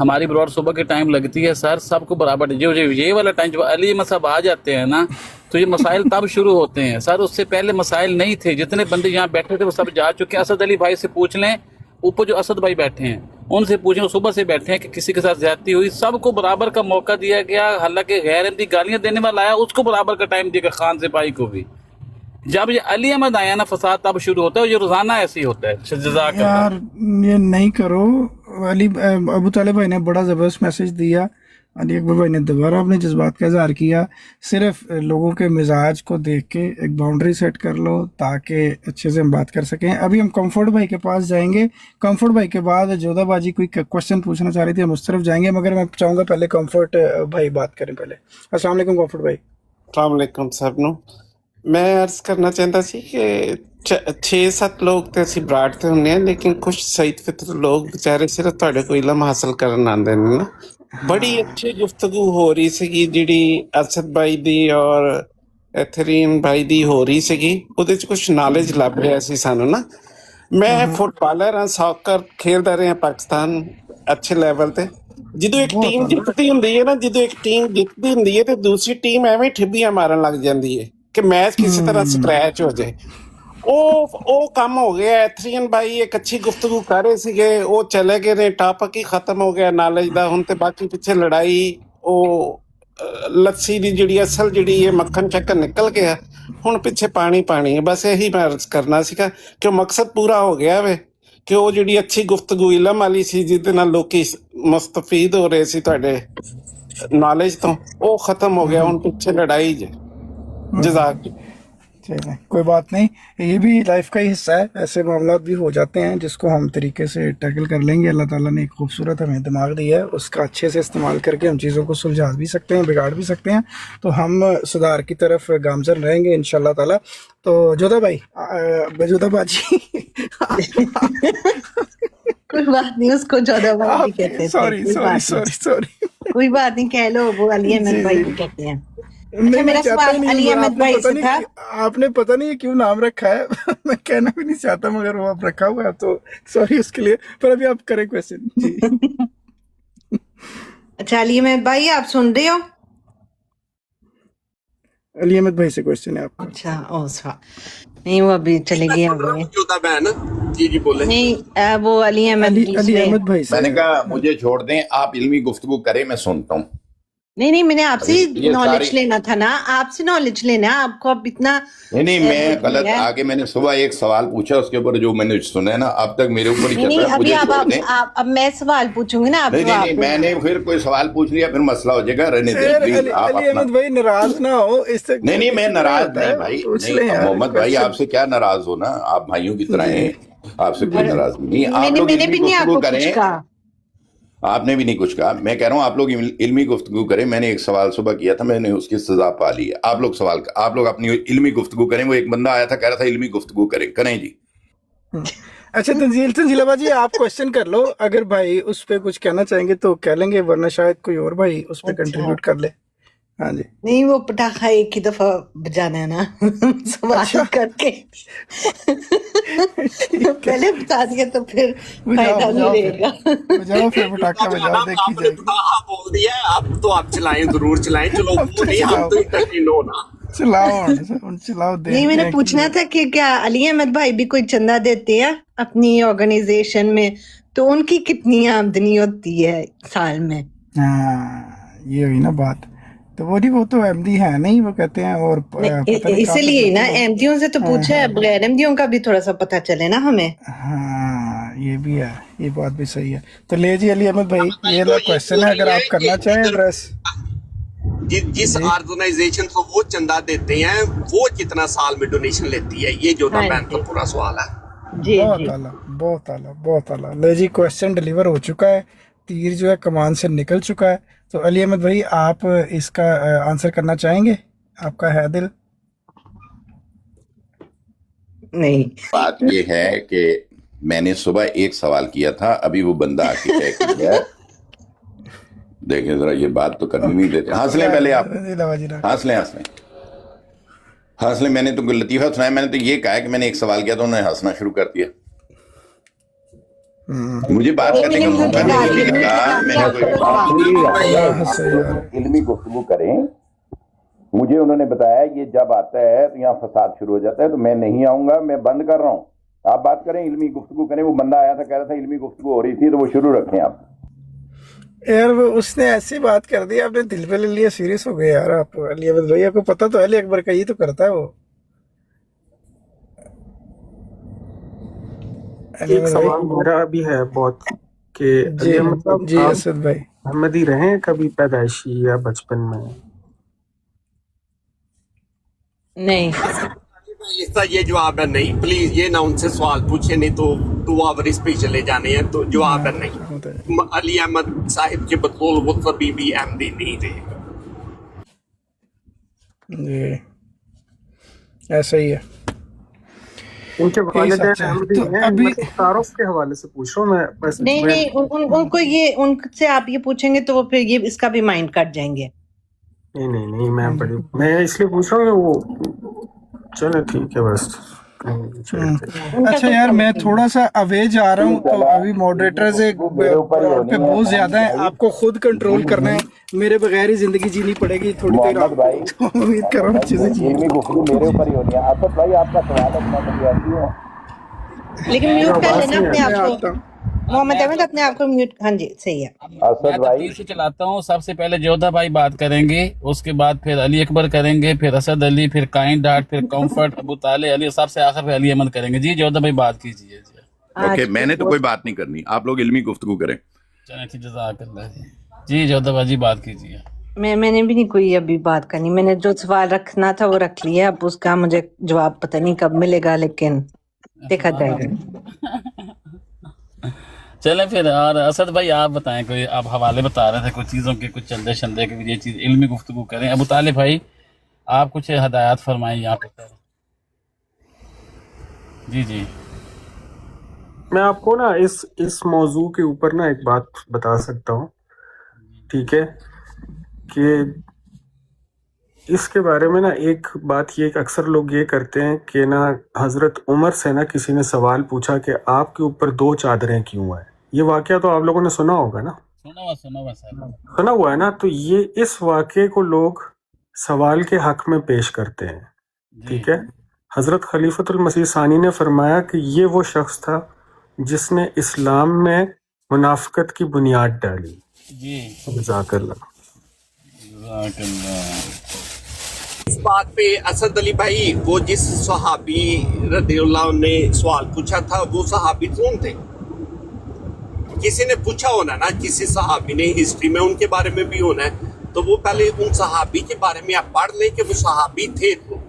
हमारी ब्रॉड सुबह के टाइम लगती है सर, सबको बराबर। जो ये वाला टाइम जब अली अहमद साहब आ जाते हैं ना, तो ये मसाइल तब शुरू होते हैं सर, उससे पहले मसाइल नहीं थे। जितने बंदे यहाँ बैठे थे वो सब जा चुके हैं। असद अली भाई से पूछ लें, ऊपर जो असद भाई बैठे हैं उनसे पूछें, वो सुबह से बैठे हैं कि किसी के साथ ज्यादती हुई, सबको बराबर का मौका दिया गया। हालांकि गैर अहमदी गालियां देने वाला आया, उसको बराबर का टाइम दिया गया, खान सिपाही को भी। जब ये अली अहमद आया ना, फसाद तब शुरू होता है, ये रोजाना ऐसे ही होता है। जज़ाकल्लाह। यार ये नहीं करो। अबू तालिब भाई ने बड़ा ज़बरदस्त मैसेज दिया, अली अकबर भाई ने दोबारा अपने जज्बात का इजहार किया। सिर्फ लोगों के मिजाज को देख के एक बाउंड्री सेट कर लो ताकि अच्छे से हम बात कर सकें। अभी हम कंफर्ट भाई के पास जाएंगे, कंफर्ट भाई के बाद जोधा बाजी कोई क्वेश्चन पूछना चाह रही थी, हम उस तरफ जाएंगे, मगर मैं चाहूँगा पहले कंफर्ट भाई बात करें पहले। अस्सलाम वालेकुम कंफर्ट भाई। अस्सलाम वालेकुम सब ਨੂੰ ਮੈਂ ਅਰਜ਼ ਕਰਨਾ ਚਾਹੁੰਦਾ ਸੀ ਕਿ 6-7 ਲੋਕ ਤੇ ਅਸੀਂ ਬਰਾੜ ਤੇ ਹੁੰਦੇ ਆ, ਲੇਕਿਨ ਕੁਝ ਸਈਦ ਫਿਤਰ ਲੋਕ ਵਿਚਾਰੇ ਸਿਰਫ ਤੁਹਾਡੇ ਕੋਲ ਇਲਮ ਹਾਸਲ ਕਰਨ ਆਉਂਦੇ ਨੇ ਨਾ। ਬੜੀ ਅੱਛੀ ਗੁਫ਼ਤਗੂ ਹੋ ਰਹੀ ਸੀਗੀ ਜਿਹੜੀ ਅਸਦ ਭਾਈ ਦੀ ਔਰ ਐਥਰੀਨ ਭਾਈ ਦੀ ਹੋ ਰਹੀ ਸੀਗੀ, ਉਹਦੇ ਚ ਕੁਝ ਨੌਲੇਜ ਲੱਭ ਰਿਹਾ ਸੀ ਸਾਨੂੰ ਨਾ। ਮੈਂ ਫੁੱਟਬਾਲਰ ਹਾਂ, ਸੌਕਰ ਖੇਡਦਾ ਰਿਹਾ ਪਾਕਿਸਤਾਨ ਅੱਛੇ ਲੈਵਲ ਤੇ। ਜਦੋਂ ਇੱਕ ਟੀਮ ਜਿੱਤਦੀ ਹੁੰਦੀ ਹੈ ਨਾ, ਜਦੋਂ ਇੱਕ ਟੀਮ ਜਿੱਤਦੀ ਹੁੰਦੀ ਹੈ ਤੇ ਦੂਸਰੀ ਟੀਮ ਐਵੇਂ ਠਿੱਬੀਆਂ ਮਾਰਨ ਲੱਗ ਜਾਂਦੀ ਹੈ ਕਿ ਮੈਚ ਕਿਸੇ ਤਰ੍ਹਾਂ ਸਕ੍ਰੈਚ ਹੋ ਜਾਏ। ਉਹ ਕੰਮ ਹੋ ਗਿਆ। ਐਥਰੀਨ ਭਾਈ ਇੱਕ ਅੱਛੀ ਗੁਫ਼ਤਗੂ ਕਰ ਰਹੇ ਸੀਗੇ, ਉਹ ਚਲੇ ਗਏ ਨੇ, ਟਾਪਕ ਹੀ ਖਤਮ ਹੋ ਗਿਆ ਨੌਲੇਜ ਦਾ। ਹੁਣ ਤੇ ਬਾਕੀ ਪਿੱਛੇ ਲੜਾਈ, ਉਹ ਲੱਸੀ ਦੀ ਜਿਹੜੀ ਅਸਲ ਜਿਹੜੀ ਹੈ ਮੱਖਣ ਚੱਕਣ ਨਿਕਲ ਗਿਆ, ਹੁਣ ਪਿੱਛੇ ਪਾਣੀ ਪਾਣੀ ਹੈ। ਬਸ ਇਹੀ ਮੈਂ ਅਰਜ਼ ਕਰਨਾ ਸੀਗਾ ਕਿ ਉਹ ਮਕਸਦ ਪੂਰਾ ਹੋ ਗਿਆ ਵੇ ਕਿ ਉਹ ਜਿਹੜੀ ਅੱਛੀ ਗੁਫ਼ਤਗੂ ਇਲਮ ਵਾਲੀ ਸੀ ਜਿਹਦੇ ਨਾਲ ਲੋਕੀ ਮੁਸਤਫੀਦ ਹੋ ਰਹੇ ਸੀ ਤੁਹਾਡੇ ਨੌਲੇਜ ਤੋਂ, ਉਹ ਖਤਮ ਹੋ ਗਿਆ। ਹੁਣ ਪਿੱਛੇ ਲੜਾਈ ਜੇ। जज़ाक। चलिए कोई बात नहीं, ये भी लाइफ का ही हिस्सा है, ऐसे मामला भी हो जाते हैं जिसको हम तरीके से टैकल कर लेंगे। अल्लाह ताला ने एक खूबसूरत हमें दिमाग दिया है, उसका अच्छे से इस्तेमाल करके हम चीज़ों को सुलझा भी सकते हैं, बिगाड़ भी सकते हैं। तो हम सुधार की तरफ गामजन रहेंगे इंशाल्लाह ताला। तो जोधा भाई, जोधा बाजी कोई बात नहीं, उसको जोधा भाई कहते हैं। सॉरी सॉरी सॉरी सॉरी, कोई बात नहीं, कह लो, वो अली अहमद भाई को कहते हैं। नहीं, मेरा मैं चाहता सवाल ही नहीं अली हूँ, अहमद भाई से था। आपने पता नहीं क्यों नाम रखा है मैं कहना भी नहीं चाहता, मगर वो आप रखा हुआ है तो सॉरी उसके लिए। पर अभी आप करें क्वेश्चन जी। अच्छा अली अहमद भाई, आप सुन रहे हो? अली अहमद भाई से क्वेश्चन है आपका। अच्छा नहीं, वो अभी चले गए होंगे। जोधा बहन जी बोले। नहीं वो अली अहमद अली अहमद भाई से। मैंने कहा मुझे छोड़ दें, आप इल्मी गुफ्तगू करें, मैं सुनता हूँ। नहीं मैंने आपसे ये नॉलेज सारी- लेना था ना, आपसे नॉलेज लेना। आपको अब इतना नहीं मैं गलत आगे मैंने सुबह एक सवाल पूछा, उसके ऊपर जो मैंने सुना है ना अब तक मेरे ऊपर ही चल नहीं रहा है। अभी मुझे छोड़ दें। अब मैं सवाल पूछूंगी ना, आप नहीं जवाब नहीं देना। मैंने फिर कोई सवाल पूछ लिया फिर मसला हो जाएगा, रहने दें अली प्लीज आप अली अपना। अहमद भाई नाराज ना हो इससे। नहीं मैं नाराज नहीं भाई, पूछ ले नहीं यार, मोहम्मद भाई question। आपसे क्या नाराज हो ना, आप भाइयों की तरह हैं, आपसे कोई नाराज नहीं। आप मैंने लोग मैंने इल्मी भी नहीं गुफ्तगू आपको कुछ करें, कहा। आपने भी नहीं कुछ कहा। मैं कह रहा हूँ आप लोग इल्मी गुफ्तगू करें। मैंने एक सवाल सुबह किया था, मैंने उसकी सजा पा ली है। आप लोग अपनी इल्मी गुफ्तगू करें। वो एक बंदा आया था कह रहा था इल्मी गुफ्तगू करें जी। अच्छा तंजीला बाजी आप क्वेश्चन कर लो, अगर भाई उस पे कुछ कहना चाहेंगे तो कह लेंगे, वरना शायद कोई और भाई उस पे अच्छा। कंट्रीब्यूट कर ले। हाँ जी। नहीं वो पटाखा एक ही दफा बजाना है ना सवाल करके पहले बता दिया तो फिर फायदा नहीं रहेगा। बजाओ फिर पटाखा बजाओ, देखी आपने जाएगी। पटाखा बोल दिया है, अब तो आप चलाएं, जरूर चलाएं। चलो वो नहीं, हम तो इंटरटेन हो ना। चलाओ दे। नहीं मैंने पूछना था कि क्या अली अहमद भाई भी कोई चंदा देते हैं अपनी ऑर्गेनाइजेशन में, तो उनकी कितनी आमदनी होती है साल में? हाँ ये हुई ना बात। तो वो तो एमडी है नहीं, वो कहते हैं। और इसीलिए ना एमडीओ से तो पूछा है, बगैर एमडीओ का भी थोड़ा सा पता चले ना हमें। हाँ ये भी है, ये बात भी सही है। तो ले जी अली अहमद भाई, ये लो क्वेश्चन है, अगर आप करना चाहें एड्रेस। जिस ऑर्गेनाइजेशन को वो चंदा देते हैं वो कितना साल में डोनेशन लेती है, ये जोधा बहन का पूरा सवाल है। जी बहुत जी आला बहुत आला। ले जी, क्वेश्चन डिलीवर हो चुका है, तीर जो है कमान से निकल चुका है। तो अली अहमद भाई, आप इसका आंसर करना चाहेंगे? आपका है दिल? नहीं। बात ये है कि मैंने सुबह एक सवाल किया था, अभी वो बंदा आके कह के गया। देखें जरा, ये बात तो करनी नहीं देते। हंस लें पहले आप, हंस लें। मैंने तो लतीफा सुनाया, मैंने तो ये कहा है कि मैंने एक सवाल किया तो उन्होंने हंसना शुरू कर दिया। मुझे बात करने का मौका नहीं मिला। मैंने इल्मी गुफ्तगू करें, मुझे उन्होंने बताया ये जब आता है तो यहाँ फसाद शुरू हो जाता है, तो मैं नहीं आऊंगा, मैं बंद कर रहा हूँ। आप बात करें, इल्मी गुफ्तगू करें। वो बंदा आया था, कह रहा था इल्मी गुफ्तगू हो रही थी, तो वो शुरू रखें आप। यार वो उसने ऐसी बात कर दी, आपने दिल पे ले लिया, सीरियस हो गए यार आप। अली अहमद भाई, आपको पता तो है अली अकबर का, ये तो करता है वो। एक सवाल मेरा भी है बहुत कि जी असद भाई, अहमदी रहे कभी पैदाइशी या बचपन में? नहीं। इसका ये जवाब है नहीं। प्लीज ये ना उनसे सवाल पूछे, नहीं तो 2 आवर इस पे चले जाने हैं। तो जवाब है नहीं। अली अहमद साहिब के बतौल वो कभी भी अहमदी नहीं रहे। जी ऐसा ही है। उनके वालिदैन अहमदी हैं। अभी तारुफ के हवाले से पूछ रहा हूँ मैं बस। नहीं, उनको ये, उनसे आप ये पूछेंगे तो वो फिर ये इसका भी माइंड कट जाएंगे। नहीं, मैं इसलिए पूछ रहा हूँ कि वो चलो ठीक है बस। अच्छा यार, मैं थोड़ा सा अवे जा रहा हूँ, तो अभी मॉडरेटर से पे बहुत ज्यादा है, आपको खुद कंट्रोल करना है। मेरे बगैर ही जिंदगी जीनी पड़ेगी थोड़ी देर। उम्मीद कर रहा हूँ चीजें जी। मेरे ऊपर ही होनी है। आसफ भाई, आपका सवाल है, लेकिन म्यूट कर लेना अपने आप को। मोहम्मद अहमद, अपने आप को म्यूट। हाँ जी, सही है। असद भाई से चलाता हूँ। सबसे पहले जोधा भाई बात करेंगे, उसके बाद फिर अली अकबर करेंगे, फिर असद अली, फिर काइन डाट, फिर कम्फर्ट, अबू ताले अली, सबसे आखिर पे अली अहमद करेंगे। जी जोधा भाई बात कीजिए। ओके, मैंने तो कोई बात नहीं करनी, आप लोग इल्मी गुफ्तगू करें। चलें ठीक, जज़ाकल्लाह जी। जोधा भाई जी बात कीजिए। मैंने भी नहीं कोई अभी बात करनी। मैंने जो सवाल रखना था वो रख लिया। अब उसका मुझे जवाब पता नहीं कब मिलेगा, लेकिन देखा जाएगा। चले फिर। और असद भाई आप बताएं, कोई आप हवाले बता रहे थे कुछ चीज़ों के, कुछ चंदे शंदे के, ये चीज़ इल्मी गुफ्तगू करें। अबू तालिब भाई आप कुछ हदायत फरमाएं यहाँ पे। जी मैं आपको ना इस मौजू के ऊपर ना एक बात बता सकता हूँ, ठीक है? कि इसके बारे में ना एक बात ये कि अक्सर लोग ये करते हैं कि ना हजरत उमर से ना किसी ने सवाल पूछा कि आपके ऊपर 2 चादरें क्यों है। ये वाकया तो आप लोगों ने सुना होगा ना? सुना हुआ है ना? तो ये इस वाकये को लोग सवाल के हक में पेश करते हैं, ठीक है? हजरत खलीफतुल मसीह सानी ने फरमाया कि ये वो शख्स था जिसने इस्लाम में मुनाफिकत की बुनियाद डाली। जज़ाकल्लाह। इस बात पे असद अली भाई, वो जिस सहाबी रदियल्लाहु ने सवाल पूछा था, वो सहाबी कौन थे? किसी ने पूछा होना ना, किसी सहाबी ने, हिस्ट्री में उनके बारे में भी होना है। तो वो पहले उन सहाबी के बारे में आप पढ़ लें कि वो सहाबी थे, तो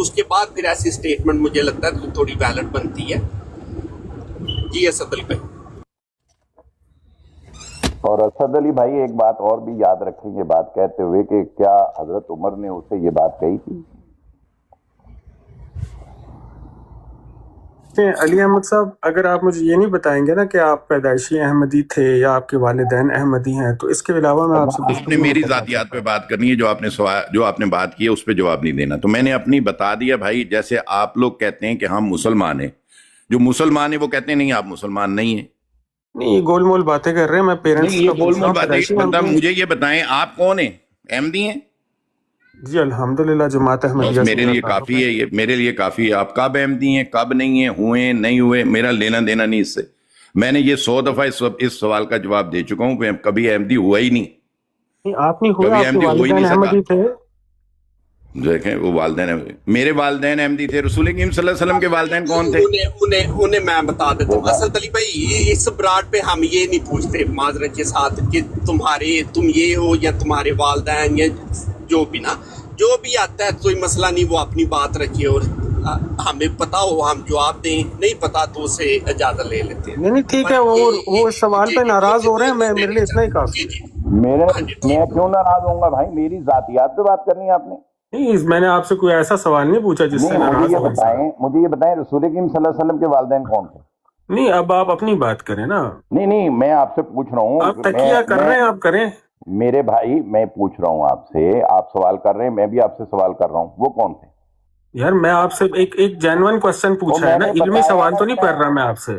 उसके बाद फिर ऐसी स्टेटमेंट मुझे लगता है तो थोड़ी वैलिड बनती है। जी असद अली भाई। और असद अली भाई एक बात और भी याद रखें ये बात कहते हुए कि क्या हजरत उमर ने उसे ये बात कही थी? अली अहमद साहब, अगर आप मुझे ये नहीं बताएंगे ना कि आप पैदाइशी अहमदी थे या आपके वालिदैन अहमदी हैं, तो इसके अलावा मैं आपसे आपने मेरी जातियात पे बात करनी है, जो आपने बात की है उस पर जवाब नहीं देना। तो मैंने अपनी बता दिया भाई। जैसे आप लोग कहते हैं कि हम मुसलमान हैं, जो मुसलमान है वो कहते हैं नहीं आप मुसलमान नहीं है। नहीं, गोलमोल बातें कर रहे हैं। मैं पेरेंट्स ये गोलमोल बातें बंदा, मुझे ये बताएं आप कौन है? अहमदी हैं? जी अल्हम्दुलिल्लाह, जमात अहमदिया। मेरे लिए काफी है ये, मेरे लिए काफी है। आप कब अहमदी हैं, कब नहीं है, हुए नहीं हुए, मेरा लेना देना नहीं इससे। मैंने ये 100 दफा इस सवाल का जवाब दे चुका हूँ। कभी अहमदी हुआ ही नहीं। आप नहीं हुए, आपके वालिदैन अहमदी थे। देखें वो वालिदैन, मेरे वालिदैन अहमदी थे। रसूल करीम सल्लल्लाहु अलैहि वसल्लम के वालिदैन कौन थे? उन्हें मैं बता देता हूँ। असद अली भाई, इस ब्राड पे हम ये नहीं पूछते माजरत के साथ कि तुम ये हो या तुम्हारे वालिदैन या जो भी ना, जो भी आता है कोई मसला नहीं, वो अपनी बात रखिए और हमें पता हो हम जवाब दें, नहीं पता तो उसे इजाजत ले लेते हैं। नहीं ठीक है, वो इस सवाल पे नाराज हो रहे हैं, मैं मेरे लिए इतना ही काफी है। मैं क्यों नाराज होऊंगा भाई? मेरी जातियात पे बात करनी है आपने? नहीं, मैंने आपसे कोई ऐसा सवाल नहीं पूछा जिससे नहीं, नाराज हो। मुझे ये बताएं रसूल करीम सल्लल्लाहु अलैहि वसल्लम के वालिदैन कौन थे? नहीं, अब आप अपनी बात करें ना। नहीं, मैं आपसे पूछ रहा हूँ। आप तकिया कर रहे हैं, आप करें। मेरे भाई, मैं पूछ रहा हूँ आपसे, आप सवाल कर रहे हैं, मैं भी आपसे सवाल कर रहा हूँ, वो कौन थे? यार मैं आपसे एक जेन्युइन क्वेश्चन पूछा है ना, इल्मी सवाल तो नहीं कर रहा मैं आपसे।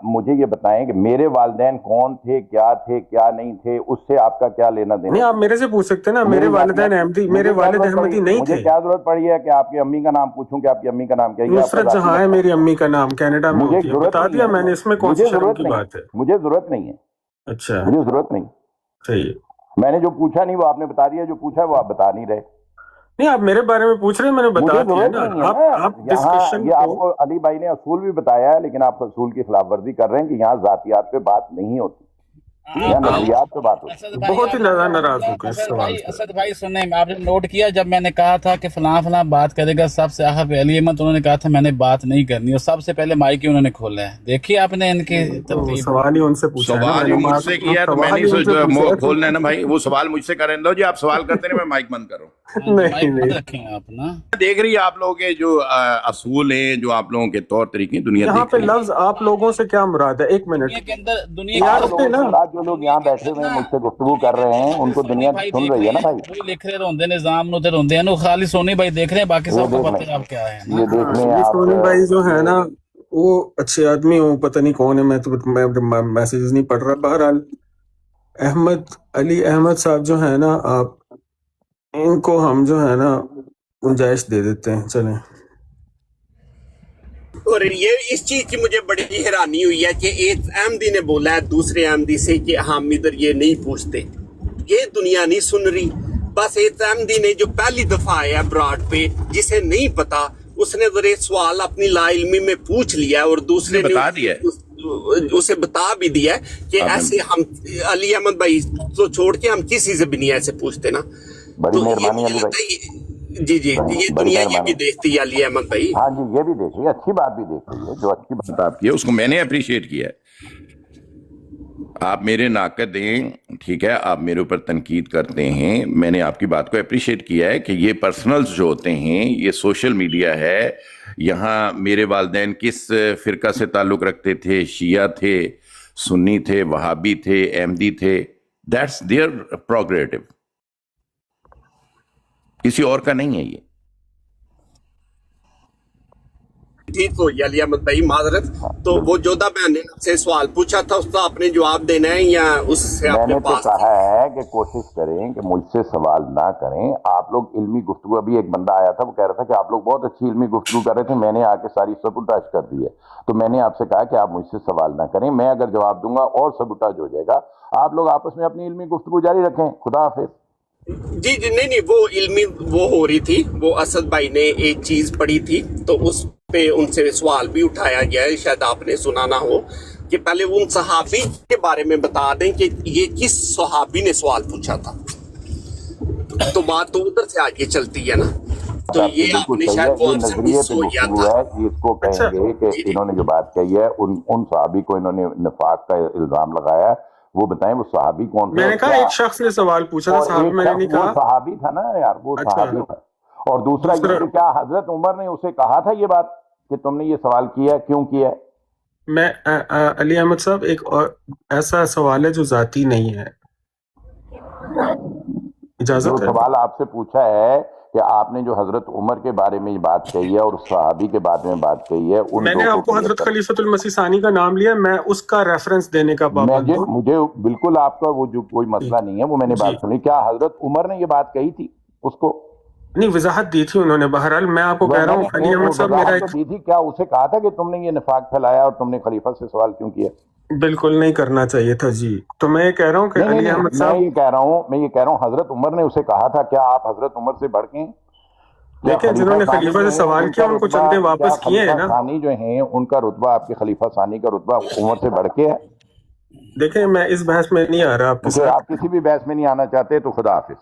मुझे ये बताएं कि मेरे वालिदैन कौन थे, क्या नहीं थे, उससे आपका क्या लेना देना? नहीं, आप मेरे से पूछ सकते हैं ना। मेरे वालिदैन अहमदी, मेरे वालिद अहमदी नहीं थे। मुझे क्या जरूरत पड़ी है कि आपकी अम्मी का नाम पूछूं कि आपकी अम्मी का नाम क्या है? नुसरत जहां है मेरी अम्मी का नाम, कनाडा में मुझे होती है। बता दिया मैंने, इसमें कौन सी शर्म की बात है? मुझे जरूरत नहीं है। अच्छा, मुझे जरूरत नहीं। सही है। मैंने जो पूछा नहीं वो आपने बता दिया, जो पूछा वो आप बता नहीं रहे। नहीं, आप मेरे बारे में पूछ रहे हैं, मैंने बता दिया ना। आप डिस्कशन ये आपको अली भाई ने असूल भी बताया है, लेकिन आप असूल की खिलाफ वर्जी कर रहे हैं कि यहाँ जातियात पे बात नहीं होती, यहाँ नजरियात पे बात होती है। बहुत ही ज्यादा नाराज हो गए इस सवाल से। असद भाई सुनने, आपने नोट किया जब मैंने कहा था कि फलां बात करेगा सबसे आखिर पे अली अहमद, उन्होंने कहा था मैंने बात नहीं करनी, और सबसे पहले माइक ही उन्होंने खोला है। देखिए आपने इनके सवाल ही उनसे पूछा है ना, सवाल ही मैंने मुझसे किया है, तो सवाल मैंने ही उनसे पूछा है। खोलना है ना भाई, वो सवाल मुझसे करें। लो जी, आप सवाल करते हैं, मैं माइक बंद करूँ। नहीं नहीं, रखेंगे आप ना। देख रही है आप लोगों के जो असूल हैं, जो आप लोगों के तौर तरीके, दुनिया यहाँ देख पे रही है। लफ्ज आप लोगों से क्या मुराद है? एक मिनट दुनिया के अंदर, दुनिया यार के पे ना, जो लोग यहाँ बैठे हुए हैं, मुझसे गुफ्तगू कर रहे हैं, उनको दुनिया सुन रही है ना भाई। कोई लिख रहे होंगे निजाम नु ते होंगे हैं, खाली सोनी भाई देख रहे हैं, बाकी सबको देख पता है आप क्या है ना। ये देख लें ये आप। सोनी भाई जो है ना, वो अच्छे आदमी हो, पता नहीं कौन है, मैं मैसेजेस नहीं पढ़ रहा। बहरहाल अली अहमद साहब जो है ना, आप इनको हम जो है ना गुंजाइश दे देते हैं, चलें। और ये इस चीज की मुझे बड़ी हैरानी हुई है कि एक अहमदी ने बोला है दूसरे अहमदी से कि हम इधर ये नहीं पूछते। ये दुनिया नहीं सुन रही। बस एक अहमदी ने जो पहली दफा आया ब्रॉड पे, जिसे नहीं पता, उसने जरा सवाल अपनी लाइल्मी में पूछ लिया और दूसरे ने बता दिया, उसे बता भी दिया कि ऐसे हम अली अहमद भाई तो छोड़ के हम किसी से भी नहीं ऐसे पूछते ना। बड़ी तो ये मेहरबानी मुझे अली लगता भाई। है जी, ये दुनिया ये भी देखती है अली अहमद भाई। हाँ जी, ये भी देख रही है, अच्छी बात भी देख रही है। जो अच्छी बात आपकी है उसको मैंने अप्रिशिएट किया है। आप मेरे नाकद हैं, ठीक है, आप मेरे ऊपर तनकीद करते हैं, मैंने आपकी बात को अप्रिशिएट किया है कि ये पर्सनल्स जो होते हैं, ये सोशल मीडिया है। यहाँ मेरे वालिदैन किस फिरका से ताल्लुक़ रखते थे, शिया थे, सुन्नी थे, वहाबी थे, अहमदी थे, दैट्स देयर प्रोग्रेटिव, किसी और का नहीं है ये। ठीक हो अली अहमद भाई, माजरत। तो वो जोधा बहन ने आपसे सवाल पूछा था, उसका आपने जवाब देना है या उससे आपके मैंने तो पास? कहा है कि कोशिश करें कि मुझसे सवाल ना करें। आप लोग इल्मी गुफ्तगू, अभी एक बंदा आया था, वो कह रहा था कि आप लोग बहुत अच्छी इल्मी गुफ्तगू कर रहे थे, मैंने आके सारी सबूताज कर दी है। तो मैंने आपसे कहा कि आप मुझसे सवाल ना करें, मैं अगर जवाब दूंगा और सबूताज हो जाएगा। आप लोग आपस में अपनी इल्मी गुफ्तगू जारी रखें। खुदा हाफिज। जी नहीं, वो इल्मी वो हो रही थी, वो असद भाई ने एक चीज पढ़ी थी, तो उस पे उनसे सवाल भी उठाया गया है, शायद आपने सुना ना हो, कि पहले उन सहाबी के बारे में बता दें कि ये किस सहाबी ने सवाल पूछा था, तो बात तो उधर से आगे चलती है ना। तो ये आपने शायद वो आपसे मिस हो गया था। इसको कहेंगे कि इन्होंने जो बात कही है, उन सहाबी को इन्होंने निफाक का इल्जाम लगाया, वो बताएं वो सहाबी कौन थे। मैंने कहा एक शख्स ने सवाल पूछा था, सहाबी मैंने नहीं कहा। सहाबी था ना यार, वो सहाबी था। और दूसरा ये कि क्या हजरत उमर ने उसे कहा था ये बात कि तुमने ये सवाल किया, क्यों किया? मैं अली अहमद साहब, एक और ऐसा सवाल है जो जाती नहीं है, इजाजत है? सवाल आपसे पूछा है कि आपने जो हजरत उमर के बारे में बात कही है और सहाबी के बारे में बात कही है, मैंने आपको हजरत खलीफतुल मसीह सानी का नाम लिया, मैं उसका रेफरेंस देने का पाबंद हूं। मुझे बिल्कुल आपका वो जो कोई मसला नहीं है, वो मैंने बात सुनी। क्या हजरत उमर ने ये बात कही थी? उसको नहीं, वजाहत दी थी उन्होंने। बहरहाल मैं आपको कह रहा हूँ अली अहमद साहब, मेरा एक दी थी, क्या उसे कहा था कि तुमने ये निफाक फैलाया और तुमने खलीफा से सवाल क्यों किया? बिल्कुल नहीं करना चाहिए था जी। तो मैं ये कह रहा हूँ कि अली अहमद साहब, मैं ये कह रहा हूँ हजरत उमर ने उसे कहा था, क्या आप हजरत उमर से बढ़ के? लेकिन जिन्होंने खलीफा से सवाल किया उनको चंदे वापस किए हैं ना। सानी जो हैं उनका रुतबा, आपके खलीफा सानी का रुतबा उमर से बढ़ के है। देखें, मैं इस बहस में नहीं आ रहा आपके साथ। आप किसी भी बहस में नहीं आना चाहते तो खुदा हाफिज।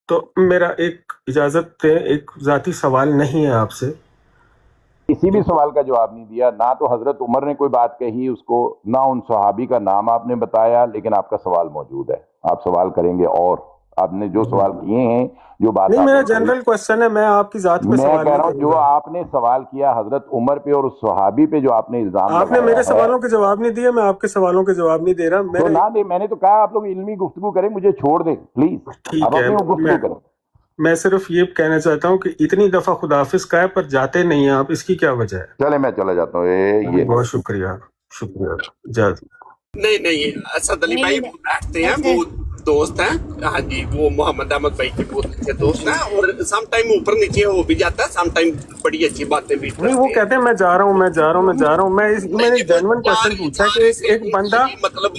तो मेरा एक इजाजत दें, एक जाती सवाल नहीं है आपसे। किसी भी सवाल का जवाब नहीं दिया, ना तो हजरत उमर ने कोई बात कही उसको, ना उन सहाबी का नाम आपने बताया, लेकिन आपका सवाल मौजूद है, आप सवाल करेंगे और आपने जो सवाल किए हैं, जो बात नहीं, मेरा आपने कही, जनरल क्वेश्चन है, मैं आपकी जात पे मैं सवाल कह नहीं रहा हूँ जो करूंगा। आपने सवाल किया हजरत उमर पे और उस सहाबी पे जो आपने इल्जाम आपने लगाया मेरे है, सवालों के जवाब नहीं दिए, मैं आपके सवालों के जवाब नहीं दे रहा। तो मैंने ना दे, मैंने तो कहा आप लोग इल्मी गुफ्तगू करें, मुझे छोड़ दें प्लीज, ठीक अब है, अपनी वो गुफ्तगू करें। मैं सिर्फ ये कहना चाहता हूँ कि इतनी दफा खुदाफिज कहा है पर जाते नहीं हैं आप, इसकी क्या वजह है? चले मैं चला जाता हूँ, ये बहुत शुक्रिया, शुक्रिया। इजाजत। नहीं असद अली भाई वो बैठते हैं, वो दोस्त हैं। हाँ जी, वो मोहम्मद अहमद भाई के बहुत अच्छे दोस्त हैं और सम टाइम ऊपर नीचे हो भी जाता है, सम टाइम बड़ी अच्छी बातें भी नहीं, वो कहते हैं मैं जा रहा हूँ, मैं जा रहा हूँ, मैं जा रहा हूँ। मैंने जेन्युइन क्वेश्चन पूछा कि एक बंदा मतलब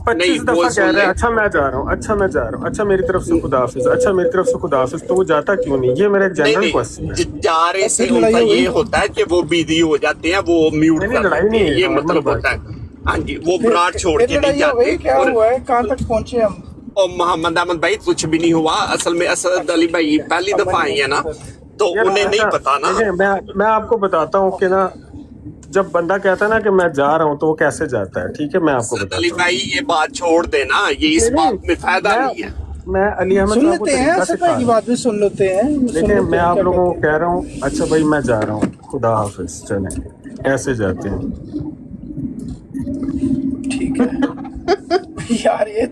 25 दफा कह रहा है अच्छा मैं जा रहा हूँ, अच्छा मैं जा रहा हूँ, अच्छा मेरी तरफ से खुदाफिज, अच्छा मेरी तरफ से खुदाफिज, तो वो जाता क्यों नहीं? ये मेरा एक जनरल क्वेश्चन है। जा रहे से उनका ये होता है कि वो बिजी हो जाते हैं, वो म्यूट नहीं, कर लड़ाई देते नहीं हैं, है, ये नॉर्मल मतलब बात होता है। है। हाँ जी, वो ब्राड छोड़ के नहीं लड़ाई हो गई, जाते। क्या और हुआ है, कहाँ तक पहुंचे हम? और मोहम्मद अहमद भाई कुछ भी नहीं हुआ, असल में असद अली भाई पहली दफा आई है ना, तो यार, उन्हें नहीं अच्छा, पता ना। देखिए, मैं आपको बताता हूँ कि ना, जब बंदा कहता है ना कि मैं जा रहा हूँ तो वो कैसे जाता है, ठीक है, मैं आपको असद बताता अली हूँ। भाई ये बात छोड़ देना, ये इस बात में फायदा नहीं है। मैं अली अहमद सुन साहब को लेते हैं, तरीका असद सिखा भाई की रहा हूँ। बात भी सुन लेते हैं, सुन देखिए, लेते मैं हैं आप क्या लोगों को कहते कह रहा हूँ, अच्छा भाई मैं जा रहा हूँ, खुदा हाफिज, चलें, ऐसे जाते हैं। ठीक है। यार ये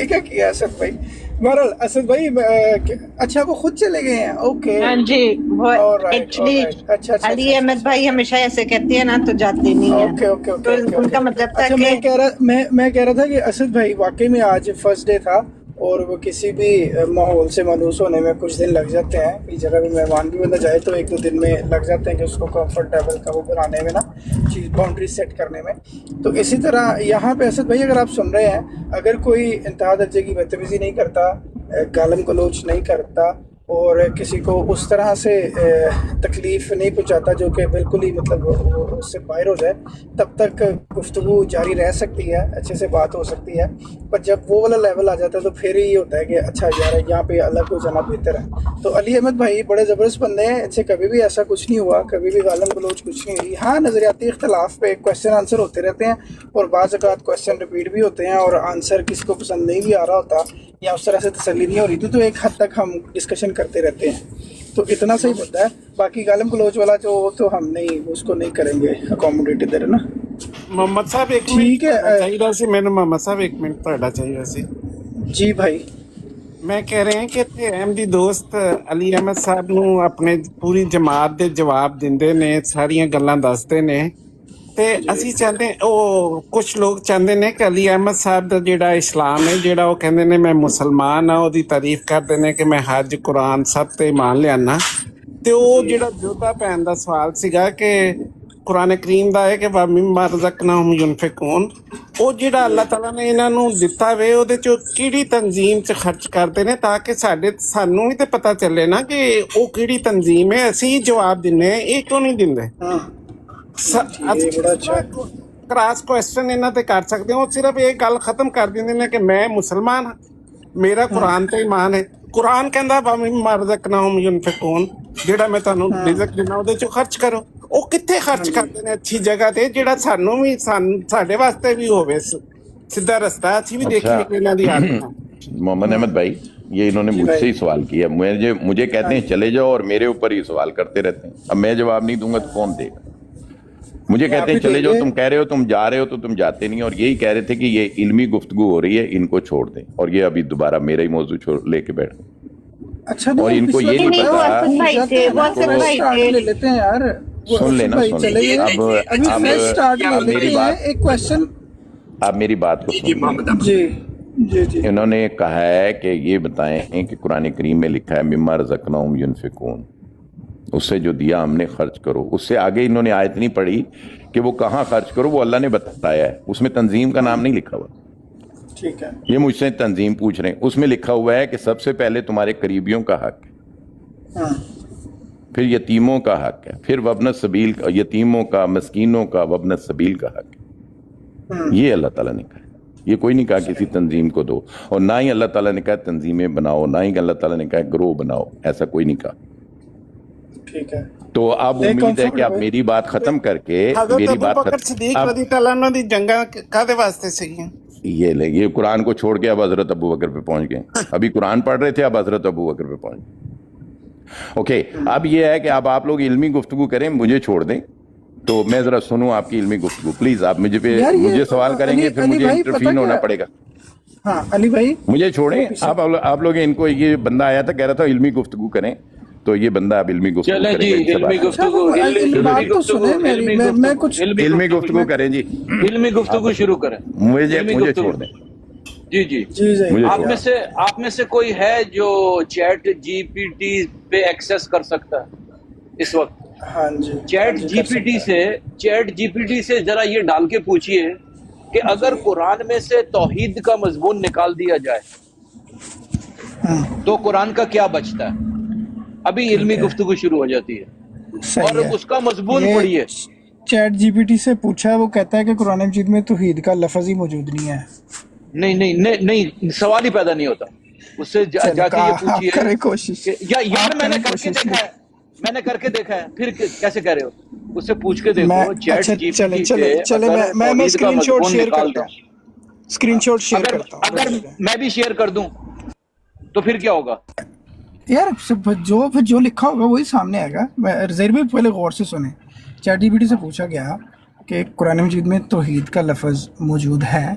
क्या किया असद भाई? बहरहाल असद भाई अच्छा वो खुद चले गए हैं, ओके। हाँ जी, वो Alright, एक्चुअली alright. अच्छा, अच्छा, अली अच्छा, अहमद भाई हमेशा ऐसे कहते हैं ना, तो जाते नहीं हैं। ओके ओके तो ओके उनका मतलब था अच्छा, कि मैं कह रहा था कि असद भाई वाकई में आज फर्स्ट डे था और वो किसी भी माहौल से मानूस होने में कुछ दिन लग जाते हैं। किसी जगह भी मेहमान भी बंदा जाए तो 1-2 दिन में लग जाते हैं कि उसको कंफर्टेबल का वो बनाने में ना, चीज़ बाउंड्री सेट करने में। तो इसी तरह यहाँ पे असद भाई अगर आप सुन रहे हैं, अगर कोई इंतहा दर्जे की बदतमीजी नहीं करता, गालम गलोच नहीं करता और किसी को उस तरह से तकलीफ़ नहीं पहुंचाता जो कि बिल्कुल ही मतलब उससे बाहर हो जाए, तब तक गुफ्तगू जारी रह सकती है, अच्छे से बात हो सकती है। पर जब वो वाला लेवल आ जाता है तो फिर ही होता है कि अच्छा यार यहाँ पे अलग हो जाना बेहतर है। तो अली अहमद भाई बड़े ज़बरदस्त बंदे हैं, इनसे कभी भी ऐसा कुछ नहीं हुआ, कभी भी गालम गलोच कुछ नहीं हुई। हाँ, नज़रियाती इख्तलाफ पे क्वेश्चन आंसर होते रहते हैं और बाज़ औक़ात क्वेश्चन रिपीट भी होते हैं और आंसर किसी को पसंद नहीं भी आ रहा होता या उस तरह से तसल्ली नहीं हो रही थी, तो एक हद तक हम डिस्कशन करते रहते हैं। तो इतना सही बनता है। बाकी गालम गलोच वाला जो तो हम नहीं उसको नहीं करेंगे अकोमोडेट इधर, है ना। मोहम्मद साहब एक ठीक है, चाहिए ਸੀ ਮੈਨੂੰ मोहम्मद साहब एक मिनट ਤੁਹਾਡਾ ਚਾਹੀਦਾ ਸੀ। जी भाई। ਮੈਂ ਕਹਿ ਰਿਹਾ ਕਿ ਇੱਥੇ ਅਹਿਮਦੀ ਦੋਸਤ ਅਲੀ ਅਹਿਮਦ ਸਾਹਿਬ ਨੂੰ ਆਪਣੇ ਪੂਰੀ ਜਮਾਤ ਦੇ ਜਵਾਬ ਦਿੰਦੇ ਨੇ, ਸਾਰੀਆਂ ਗੱਲਾਂ ਦੱਸਦੇ ਨੇ ਤੇ ਅਸੀਂ ਚਾਹੁੰਦੇ ਉਹ ਕੁਝ ਲੋਕ ਚਾਹੁੰਦੇ ਨੇ ਕਿ ਅਲੀ ਅਹਿਮਦ ਸਾਹਿਬ ਦਾ ਜਿਹੜਾ ਇਸਲਾਮ ਹੈ, ਜਿਹੜਾ ਉਹ ਕਹਿੰਦੇ ਨੇ ਮੈਂ ਮੁਸਲਮਾਨ ਆ, ਉਹਦੀ ਤਾਰੀਫ ਕਰਦੇ ਨੇ ਕਿ ਮੈਂ ਹੱਜ ਕੁਰਾਨ ਸਭ ਤੇ ਇਮਾਨ ਲਿਆਣਾ। ਤੇ ਉਹ ਜਿਹੜਾ ਜੋਧਾ ਭੈਣ ਦਾ ਸਵਾਲ ਸੀਗਾ ਕਿ ਕੁਰਾਨ ਕਰੀਮ ਦਾ ਹੈ ਕਿ ਮਿਮਾ ਰਜ਼ਕਨਾਹੁਮ ਯੁਨਫਿਕੂਨ, ਉਹ ਜਿਹੜਾ ਅੱਲਾਹ ਤਾਲਾ ਨੇ ਇਹਨਾਂ ਨੂੰ ਦਿੱਤਾ ਵੇ ਉਹਦੇ ਚੋਂ ਕਿਹੜੀ ਤਨਜ਼ੀਮ 'ਚ ਖਰਚ ਕਰਦੇ ਨੇ ਤਾਂ ਕਿ ਸਾਨੂੰ ਵੀ ਤੇ ਪਤਾ ਚੱਲੇ ਨਾ ਕਿ ਉਹ ਕਿਹੜੀ ਤਨਜ਼ੀਮ ਹੈ। ਅਸੀਂ ਜਵਾਬ ਦਿੰਨੇ, ਇਹ ਕਿਉਂ ਨਹੀਂ ਦਿੰਦੇ? ਕ੍ਰਾਸ ਕੁਐਸਚਨ ਇਹਨਾਂ ਤੇ ਕਰ ਸਕਦੇ ਹੋ, ਸਿਰਫ ਇਹ ਗੱਲ ਖਤਮ ਕਰ ਦਿੰਦੇ ਨੇ ਕਿ ਮੈਂ ਮੁਸਲਮਾਨ ਹਾਂ, ਮੇਰਾ ਕੁਰਾਨ ਤੇ ਈਮਾਨ ਹੈ। ਕੁਰਾਨ ਕਹਿੰਦਾ ਮਿਮਾ ਰਜ਼ਕਨਾਹੁਮ ਯੁਨਫਿਕੂਨ, ਜਿਹੜਾ ਮੈਂ ਤੁਹਾਨੂੰ ਰਿਜ਼ਕ ਦਿੰਦਾ ਉਹਦੇ ਚੋਂ ਖਰਚ ਕਰੋ। ਉਹ ਕਿੱਥੇ ਖਰਚ ਕਰਦੇ ਨੇ ਅੱਛੀ ਜਗ੍ਹਾ ਤੇ, ਜਿਹੜਾ ਸਾਨੂੰ ਵੀ ਸਾਡੇ ਵਾਸਤੇ ਵੀ ਹੋਵੇ सीधा रास्ता, अच्छी भी देखिए ਇਹਨਾਂ ਦੀ आदत। मोहम्मद अहमद भाई, ये इन्होंने मुझसे ही सवाल किया, मुझे कहते हैं चले जाओ और मेरे ऊपर ही सवाल करते रहते हैं। अब मैं जवाब नहीं दूंगा तो कौन देगा? मुझे कहते हैं चले जाओ, तुम कह रहे हो तुम जा रहे हो तो तुम जाते नहीं, और यही कह रहे थे कि ये इल्मी गुफ्तगू हो रही है, इनको छोड़ दें, और ये अभी दोबारा मेरा ही मौजू लेके बैठ गए। अच्छा, और इनको ये नहीं पता, ले लेते हैं यार, सुन लेना, सुन लेना। अब मेरी बात को सुन। जी। इन्होंने कहा है कि ये बताएं कि कुरान करीम में लिखा है मिम्मा रज़क़नाहुम युनफ़िकून, उससे जो दिया हमने खर्च करो। उससे आगे इन्होंने आयत नहीं पढ़ी कि वो कहाँ खर्च करो, वो अल्लाह ने बताया है, उसमें तंजीम का नाम नहीं लिखा हुआ। ठीक है, ये मुझसे तंजीम पूछ रहे हैं, उसमें लिखा हुआ है कि सबसे पहले तुम्हारे करीबियों का हक है, फिर यतीमों का हक है, फिर वब्न सबील का, यतीमों का, मस्कीनों का, वब्न सबील का हक है। ये अल्लाह ताला ने कहा। یہ کوئی نہیں کہا کسی تنظیم کو دو, اور نہ ہی اللہ تعالیٰ نے کہا تنظیمیں بناؤ, نہ ہی اللہ تعالیٰ نے کہا گروہ بناؤ, ایسا کوئی نہیں کہا. ٹھیک ہے, تو اب امید ہے کہ آپ میری بات ختم کر کے میری بات رضی اللہ عنہ دی جنگاں کادے واسطے سہی ہیں؟ یہ قرآن کو چھوڑ کے اب حضرت ابو بکر پہ پہنچ گئے. ابھی قرآن پڑھ رہے تھے, اب حضرت ابو بکر پہ پہنچ گئے. اوکے, اب یہ ہے کہ اب آپ لوگ علمی گفتگو کریں, مجھے چھوڑ دیں تو میں ذرا سنوں آپ کی علمی گفتگو. پلیز آپ مجھے سوال کریں گے, پھر مجھے انٹرفین ہونا پڑے گا. ہاں علی بھائی مجھے چھوڑیں آپ لوگ. ان کو یہ بندہ آیا تھا کہہ رہا تھا علمی گفتگو کریں, تو یہ بندہ اب علمی گفتگو علمی گفتگو کریں جی, علمی گفتگو شروع کریں. مجھے چھوڑ دیں. جی جی, آپ میں سے کوئی ہے جو چیٹ جی پی ٹی پہ ایکسس کر سکتا ہے اس وقت؟ ہاں جی, چیٹ جی پی ٹی سے ذرا یہ ڈال کے پوچھئے کہ اگر قرآن میں سے توحید کا مضمون نکال دیا جائے تو قرآن کا کیا بچتا ہے؟ ابھی علمی گفتگو شروع ہو جاتی ہے, اور اس کا مضمون پڑھیے. چیٹ جی پی ٹی سے پوچھا, وہ کہتا ہے کہ قرآن مجید میں توحید کا لفظ ہی موجود نہیں ہے. نہیں, سوال ہی پیدا نہیں ہوتا. اس سے جا کے یہ پوچھیے کوشش, یار میں نے کر کے دیکھا ہے, پھر کیسے کہہ رہے ہو؟ اس سے پوچھ کے دیکھو. چیٹ جی پی ٹی سے میں اسکرین شاٹ شیئر کرتا ہوں, اسکرین شاٹ شیئر کرتا ہوں. اگر میں بھی شیئر کر دوں تو پھر کیا ہوگا یار؟ جو لکھا ہوگا وہی سامنے آئے گا. زہیر بھائی پہلے غور سے سنیں. چیٹ جی پی ٹی سے پوچھا گیا کہ قرآن مجید میں توحید کا لفظ موجود ہے.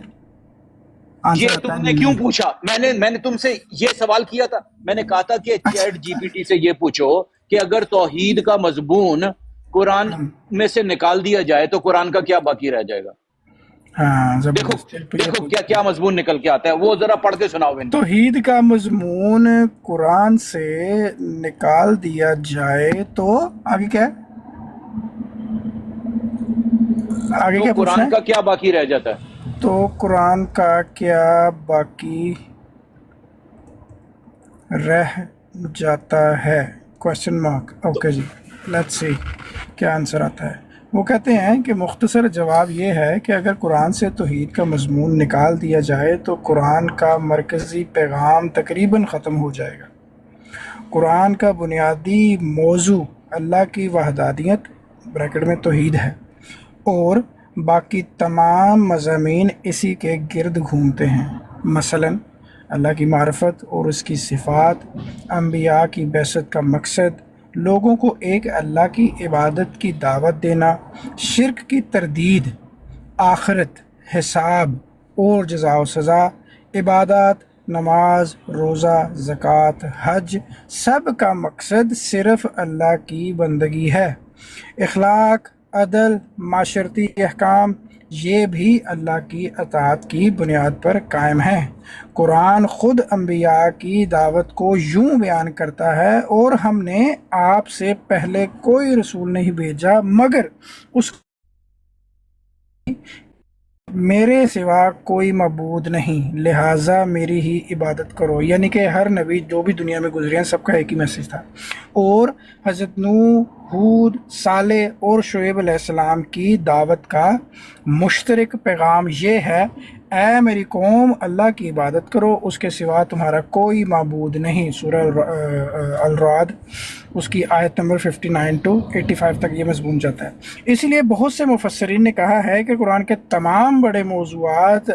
یہ تم نے کیوں پوچھا؟ میں نے تم سے یہ سوال کیا تھا. میں نے کہا تھا کہ چیٹ جی پی ٹی سے یہ پوچھو کہ اگر توحید کا مضمون قرآن میں سے نکال دیا جائے تو قرآن کا کیا باقی رہ جائے گا؟ ہاں, دیکھو کیا مضمون نکل کے آتا ہے, وہ ذرا پڑھ کے سناؤ. توحید کا مضمون قرآن سے نکال دیا جائے تو آگے کیا ہے؟ آگے کیا قرآن کا کیا باقی رہ جاتا ہے؟ تو قرآن کا کیا باقی رہ جاتا ہے؟ Question mark. اوکے جی, لیٹس سی کیا آنسر آتا ہے. وہ کہتے ہیں کہ مختصر جواب یہ ہے کہ اگر قرآن سے توحید کا مضمون نکال دیا جائے تو قرآن کا مرکزی پیغام تقریباً ختم ہو جائے گا. قرآن کا بنیادی موضوع اللہ کی وحدانیت بریکٹ میں توحید ہے, اور باقی تمام مضامین اسی کے گرد گھومتے ہیں. مثلاً اللہ کی معرفت اور اس کی صفات, انبیاء کی بعثت کا مقصد, لوگوں کو ایک اللہ کی عبادت کی دعوت دینا, شرک کی تردید, آخرت, حساب اور جزا و سزا, عبادات, نماز, روزہ, زکوٰۃ, حج, سب کا مقصد صرف اللہ کی بندگی ہے. اخلاق, عدل, معاشرتی احکام, یہ بھی اللہ کی اطاعت کی بنیاد پر قائم ہیں. قرآن خود انبیاء کی دعوت کو یوں بیان کرتا ہے, اور ہم نے آپ سے پہلے کوئی رسول نہیں بھیجا مگر اس میرے سوا کوئی معبود نہیں, لہٰذا میری ہی عبادت کرو. یعنی کہ ہر نبی جو بھی دنیا میں گزرے ہیں سب کا ایک ہی میسیج تھا. اور حضرت نوح, ہود, صالح اور شعیب علیہ السلام کی دعوت کا مشترک پیغام یہ ہے, اے میری قوم اللہ کی عبادت کرو, اس کے سوا تمہارا کوئی معبود نہیں. سورہ الرعد اس کی آیت نمبر 59 to 85 تک یہ مضمون جاتا ہے. اسی لیے بہت سے مفسرین نے کہا ہے کہ قرآن کے تمام بڑے موضوعات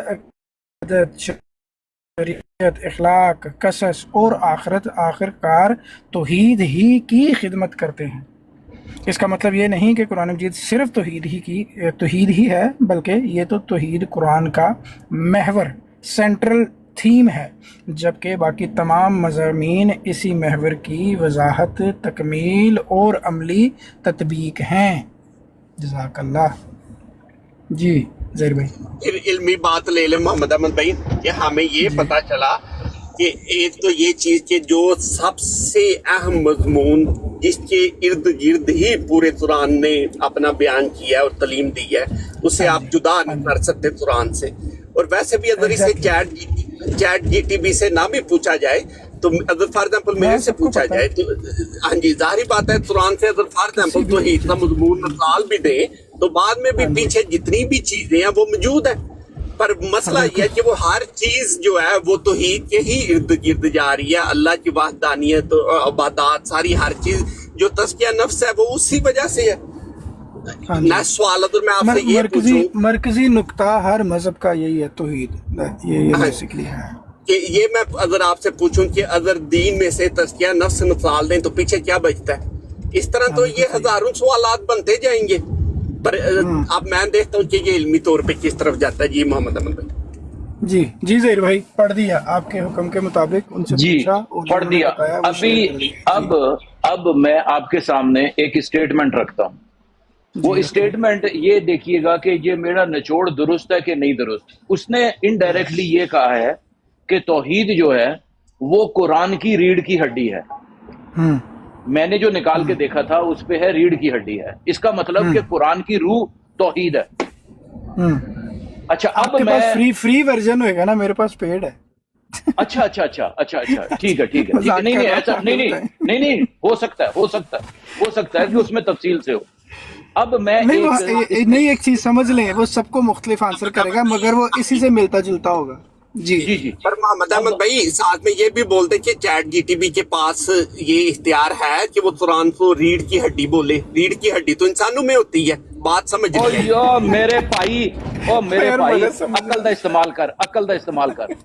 شریعت, اخلاق, قصص اور آخرت آخرکار توحید ہی کی خدمت کرتے ہیں. اس کا مطلب یہ نہیں کہ قرآن مجید صرف توحید ہی ہے, بلکہ یہ تو توحید قرآن کا محور, سینٹرل تھیم ہے, جبکہ باقی تمام مضامین اسی محور کی وضاحت, تکمیل اور عملی تطبیق ہیں. جزاک اللہ. جی زہیر بھائی علمی بات لے لیں محمد احمد بھائی, کہ ہمیں یہ پتا چلا کہ ایک تو یہ چیز کہ جو سب سے اہم مضمون جس کے ارد گرد ہی پورے قرآن نے اپنا بیان کیا اور تعلیم دی ہے, اسے آپ جدا نہیں کر سکتے قرآن سے. اور ویسے بھی اگر اسے چیٹ جی ٹی پی سے نہ بھی پوچھا جائے تو اگر فار ایگزامپل میرے سے پوچھا جائے تو ہاں جی ظاہری بات ہے قرآن سے اگر فار ایگزامپل توحید کا مضمون نکال بھی دیں تو بعد میں بھی پیچھے جتنی بھی چیزیں ہیں وہ موجود ہیں. पर मसला ये है कि वो हर चीज जो है वो तौहीद के ही इर्द गिर्द जा रही है। अल्लाह की वहदानियत, इबादत, सारी हर चीज जो तज़किया नफ्स है वो उसी वजह से है। हाँ जी। नेक्स्ट सवाल अगर मैं आपसे ये पूछूं मरकजी नुक्ता हर मजहब का यही है, तौहीद। ये बेसिकली है कि ये मैं अगर आपसे पूछूं कि अगर दीन में से तज़किया नफ्स निकाल दें तो पीछे क्या बचता है? इस तरह तो ये हजारों सवालात बनते जाएंगे। पर अब मैं देखता हूँ कि ये इल्मी तौर पे किस तरफ जाता है। जी मोहम्मद अमन भाई। जी जी ज़हीर भाई, पढ़ दिया आपके हुक्म के मुताबिक, उनसे जी पूछा और पढ़ उन्होंने दिया। बताया, वो अभी शेयर कर दिया। अब मैं आपके सामने एक स्टेटमेंट रखता हूँ। वो स्टेटमेंट ये देखिएगा कि ये मेरा निचोड़ दुरुस्त है कि नहीं दुरुस्त। उसने इनडायरेक्टली ये कहा है कि तौहीद जो है वो कुरान की रीढ़ की हड्डी है। मैंने जो निकाल के देखा था उस पे है रीढ़ की हड्डी है। इसका मतलब कि कुरान की रूह तौहीद है। अच्छा, अब आपके मैं पास फ्री वर्जन होएगा ना, मेरे पास पेड है। अच्छा, ठीक है मजाक नहीं कर रहा ऐसा था, नहीं हो सकता है कि उसमें तफसील से हो। अब मैं नहीं एक चीज समझ लें, वो सबको मुख्तलिफ आंसर करेगा मगर वो इसी से मिलता जुलता होगा। जी पर मोहम्मद अहमद भाई साथ में ये भी बोलते कि चैट जीटीपी के पास ये इख्तियार है कि वो कुरान को रीढ़ की हड्डी बोले। रीढ़ की हड्डी तो इंसानों में होती है, बात समझ मेरे भाई अक्ल दा इस्तेमाल कर।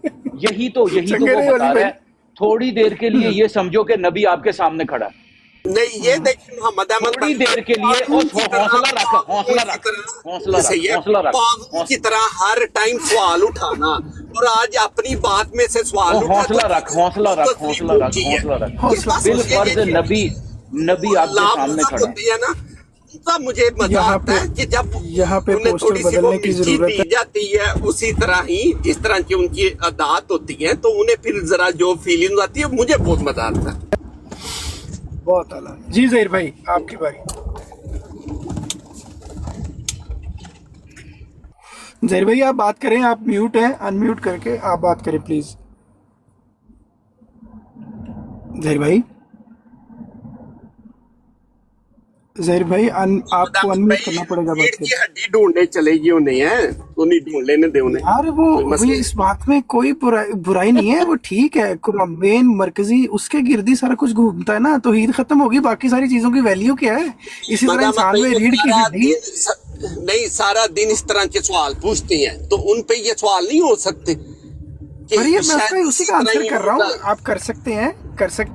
यही तो वो बता रहा है। थोड़ी देर के लिए ये समझो कि नबी आपके सामने खड़ा है। नहीं, ये देखिए मोहम्मद अहमद थोड़ी देर के लिए हौसला रख की तरह हर टाइम सवाल उठाना और आज अपनी बात में से सवाल हौसला रख बिलफर्ज नबी आपके सामने खड़ा है ना। तब मुझे मजा आता है कि जब यहाँ पे उन्हें पोस्टर थोड़ी सी बदलने की जरूरत दी जाती है उसी तरह ही जिस तरह की उनकी अदात होती है तो उन्हें फिर जरा जो फीलिंग आती है मुझे बहुत मजा आता है। बहुत आला। जी ज़हीर भाई आपकी बारी। ज़हीर भाई आप बात करें, आप म्यूट हैं, अनम्यूट करके आप बात करें प्लीज। ज़हीर भाई आपको अनम्यूट करना पड़ेगा। रीढ़ की हड्डी ढूंढने चलेगी उन्हें है तो नहीं ढूंढ लेने दे उन्हें। अरे वो इस बात में कोई बुराई नहीं है, वो ठीक है। मेन मरकजी उसके गिर्दी सारा कुछ घूमता है ना, तो ईद खत्म होगी, बाकी सारी चीजों की वैल्यू क्या है? इसी तरह इंसान में रीढ़ की हड्डी नहीं, सारा दिन इस तरह के सवाल पूछते हैं तो उन पे ये सवाल नहीं हो सकते। और ये मैं उसी का आंसर कर रहा हूँ। आप कर सकते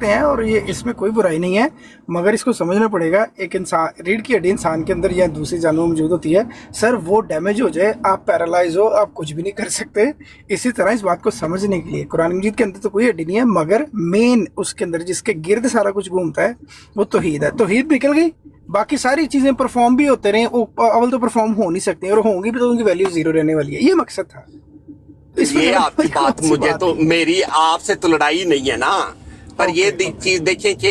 हैं और ये इसमें कोई बुराई नहीं है, मगर इसको समझना पड़ेगा। एक इंसान, रीढ़ की हड्डी इंसान के अंदर या दूसरी जानवरों में मौजूद होती है। सर वो डैमेज हो जाए, आप पैरालाइज हो, आप कुछ भी नहीं कर सकते। इसी तरह इस बात को समझने के लिए कुरान मजीद के अंदर तो कोई हड्डी नहीं है, मगर मेन उसके अंदर जिसके गिर्द सारा कुछ घूमता है वो तौहीद है। तौहीद निकल गई, बाकी सारी चीजें परफॉर्म भी होते रहे, अव्वल तो परफॉर्म हो नहीं सकती और होंगी भी तो उनकी वैल्यू जीरो रहने वाली है। ये मकसद था। ये आपकी बात मुझे तो, मेरी आपसे तो लड़ाई नहीं है ना, पर ये चीज देखें कि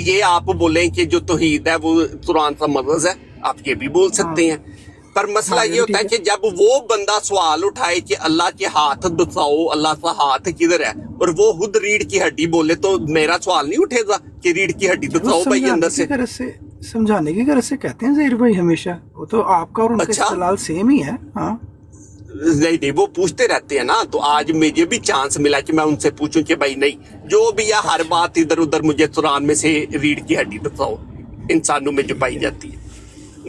ये आप बोलें कि जो तौहीद है वो कुरान का मगज़ है, आप ये भी बोल सकते हैं। पर मसला ये होता है कि जब वो बंदा सवाल उठाए कि अल्लाह के हाथ बताओ, अल्लाह का हाथ किधर है, और वो खुद रीढ़ की हड्डी बोले तो मेरा सवाल नहीं उठेगा कि रीढ़ की हड्डी बताओ भाई अंदर से। समझाने की गरज से कहते हैं ज़हीर भाई हमेशा, वो तो आपका और उनका इस्तेलाल सेम ही है। हाँ नहीं, वो पूछते रहते हैं ना, तो आज मुझे भी चांस मिला कि मैं उनसे पूछूं कि भाई नहीं, जो भी है हर बात इधर उधर मुझे कुरान में से रीढ़ की हड्डी बताओ इंसानों में जो पाई जाती है,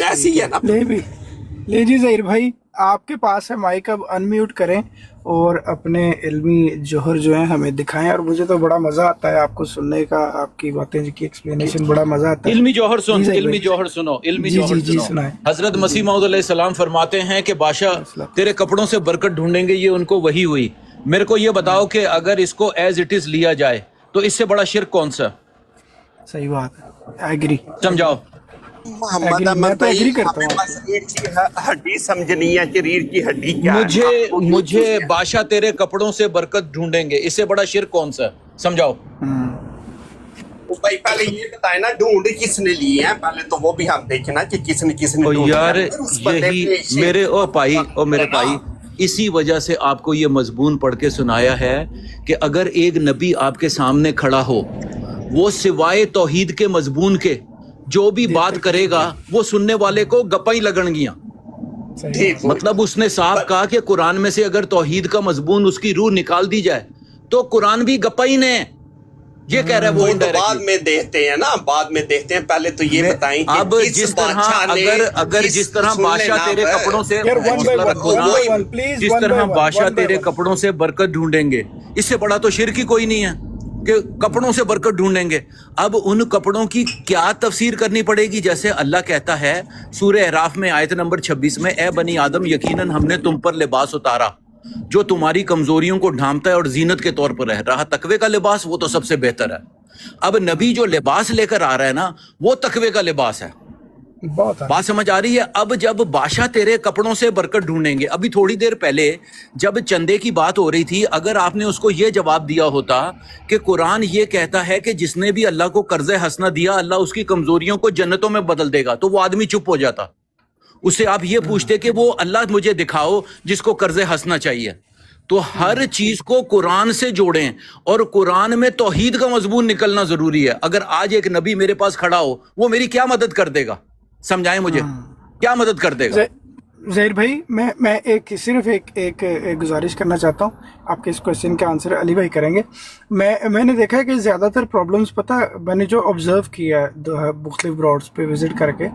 ऐसी है ना। ले जी ज़हीर भाई आपके पास है माइक, अब अनम्यूट करें और अपने इल्मी जोहर जो है हमें दिखाएं। और मुझे तो बड़ा मजा आता है आपको सुनने का, आपकी बातें की एक्सप्लेनेशन बड़ा मजा आता है। इल्मी जोहर सुनो। हजरत मसीह मौऊद अलैहिस्सलाम फरमाते हैं कि बादशाह तेरे कपड़ों से बरकत ढूंढेंगे, ये उनको वही हुई। मेरे को ये बताओ कि अगर इसको एज इट इज लिया जाए तो इससे बड़ा शिर्क कौन सा? सही बात है, एग्री। समझाओ। मोहम्मद अहमद भाई हमें बस रीढ़ की हड्डी समझनी है कि रीढ़ की हड्डी क्या है। मुझे बादशाह तेरे कपड़ों से बरकत ढूंढेंगे, इससे बड़ा शिर्क कौन सा? समझाओ। भाई पहले ये बताए ना ढूंढ किसने ली है, पहले तो वो भी हम देखें ना कि किसने यार यही मेरे भाई इसी वजह से आपको ये मजबून पढ़ के सुनाया है कि अगर एक नबी आपके सामने खड़ा हो, वो सिवाय तौहीद के मजबून के जो भी बात करेगा वो सुनने वाले को गप्पा ही लगणगियां। मतलब उसने साफ कहा कि कुरान में से अगर तौहीद का मजमून उसकी रूह निकाल दी जाए तो कुरान भी गप्पा ही ने, ये कह रहा है वो तो indirectly। बाद में देखते हैं ना, बाद में देखते हैं, पहले तो ये बताएं कि अब जिस तरह अगर जिस तरह बादशाह तेरे कपड़ों से जिस तरह बादशाह तेरे कपड़ों से बरकत ढूंढेंगे, इससे बड़ा तो शिर्क ही कोई नहीं है कि कपड़ों से बरकत ढूंढेंगे। अब उन कपड़ों की क्या तफसीर करनी पड़ेगी? जैसे अल्लाह कहता है सूरह अराफ में आयत नंबर 26 में, ए बनी आदम यकीनन हमने तुम पर लिबास उतारा जो तुम्हारी कमजोरियों को ढांपता है और जीनत के तौर पर है। रहा तकवे का लिबास, वो तो सबसे बेहतर है। अब नबी जो लिबास लेकर आ रहा है ना, वो तकवे का लिबास है। बात समझ आ रही है? अब जब बादशाह तेरे कपड़ों से बरकत ढूंढेंगे, अभी थोड़ी देर पहले जब चंदे की बात हो रही थी, अगर आपने उसको ये जवाब दिया होता कि कुरान ये कहता है कि जिसने भी अल्लाह को कर्ज हसना दिया अल्लाह उसकी कमजोरियों को जन्नतों में बदल देगा, तो वो आदमी चुप हो जाता। उससे आप ये पूछते कि वो अल्लाह मुझे दिखाओ जिसको कर्ज हंसना चाहिए। तो हर चीज को कुरान से जोड़ें और कुरान में तौहीद का मजमून निकलना जरूरी है। अगर आज एक नबी मेरे पास खड़ा हो, वो मेरी क्या मदद कर देगा? समझाएं मुझे, क्या मदद कर देगा? ज़हीर भाई, मैं सिर्फ एक गुजारिश करना चाहता हूँ। आपके इस क्वेश्चन का आंसर अली भाई करेंगे। मैंने देखा है कि ज़्यादातर प्रॉब्लम्स, पता मैंने जो ऑब्जर्व किया है मुख्तलिफ ब्रॉड्स पे विज़िट करके,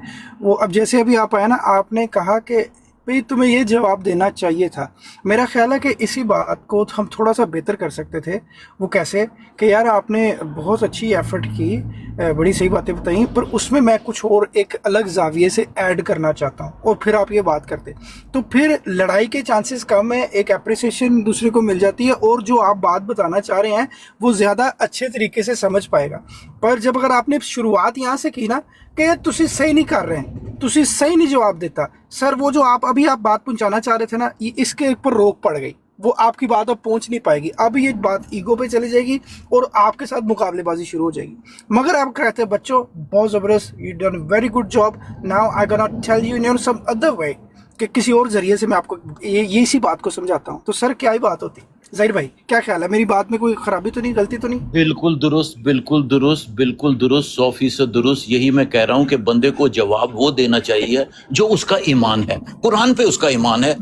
वो अब जैसे अभी आप आए ना, आपने कहा कि भाई तुम्हें ये जवाब देना चाहिए था। मेरा ख्याल है कि इसी बात को हम थोड़ा सा बेहतर कर सकते थे। वो कैसे कि यार आपने बहुत अच्छी एफर्ट की, बड़ी सही बातें बताई, पर उसमें मैं कुछ और एक अलग जाविये से ऐड करना चाहता हूँ, और फिर आप ये बात करते तो फिर लड़ाई के चांसेस कम है, एक अप्रिसिएशन दूसरे को मिल जाती है, और जो आप बात बताना चाह रहे हैं वो ज़्यादा अच्छे तरीके से समझ पाएगा। पर जब अगर आपने शुरुआत यहाँ से की ना कि यार तुसी सही नहीं कर रहे हैं, तुसी सही नहीं जवाब देता सर, वो जो आप बात पहुंचाना चाह रहे थे ना, ये इसके ऊपर रोक पड़ गई, वो आपकी बात अब पहुंच नहीं पाएगी। अब ये बात ईगो पे चली जाएगी और आपके साथ मुकाबलेबाजी शुरू हो जाएगी। मगर आप कहते हैं बच्चों बहुत ज़बरदस्त, you done very good job, now I gonna tell you in some other way, कि किसी और जरिए से मैं आपको ये इसी बात को समझाता हूँ। तो सर क्या ही बात होती? ज़हीर भाई क्या ख्याल है, मेरी बात में कोई खराबी तो नहीं, गलती तो नहीं? बिल्कुल दुरुस्त, बिल्कुल दुरुस्त, बिल्कुल दुरुस्त, 100% दुरुस्त। यही मैं कह रहा हूँ कि बंदे को जवाब वो देना चाहिए जो उसका ईमान है, कुरान पे उसका ईमान है।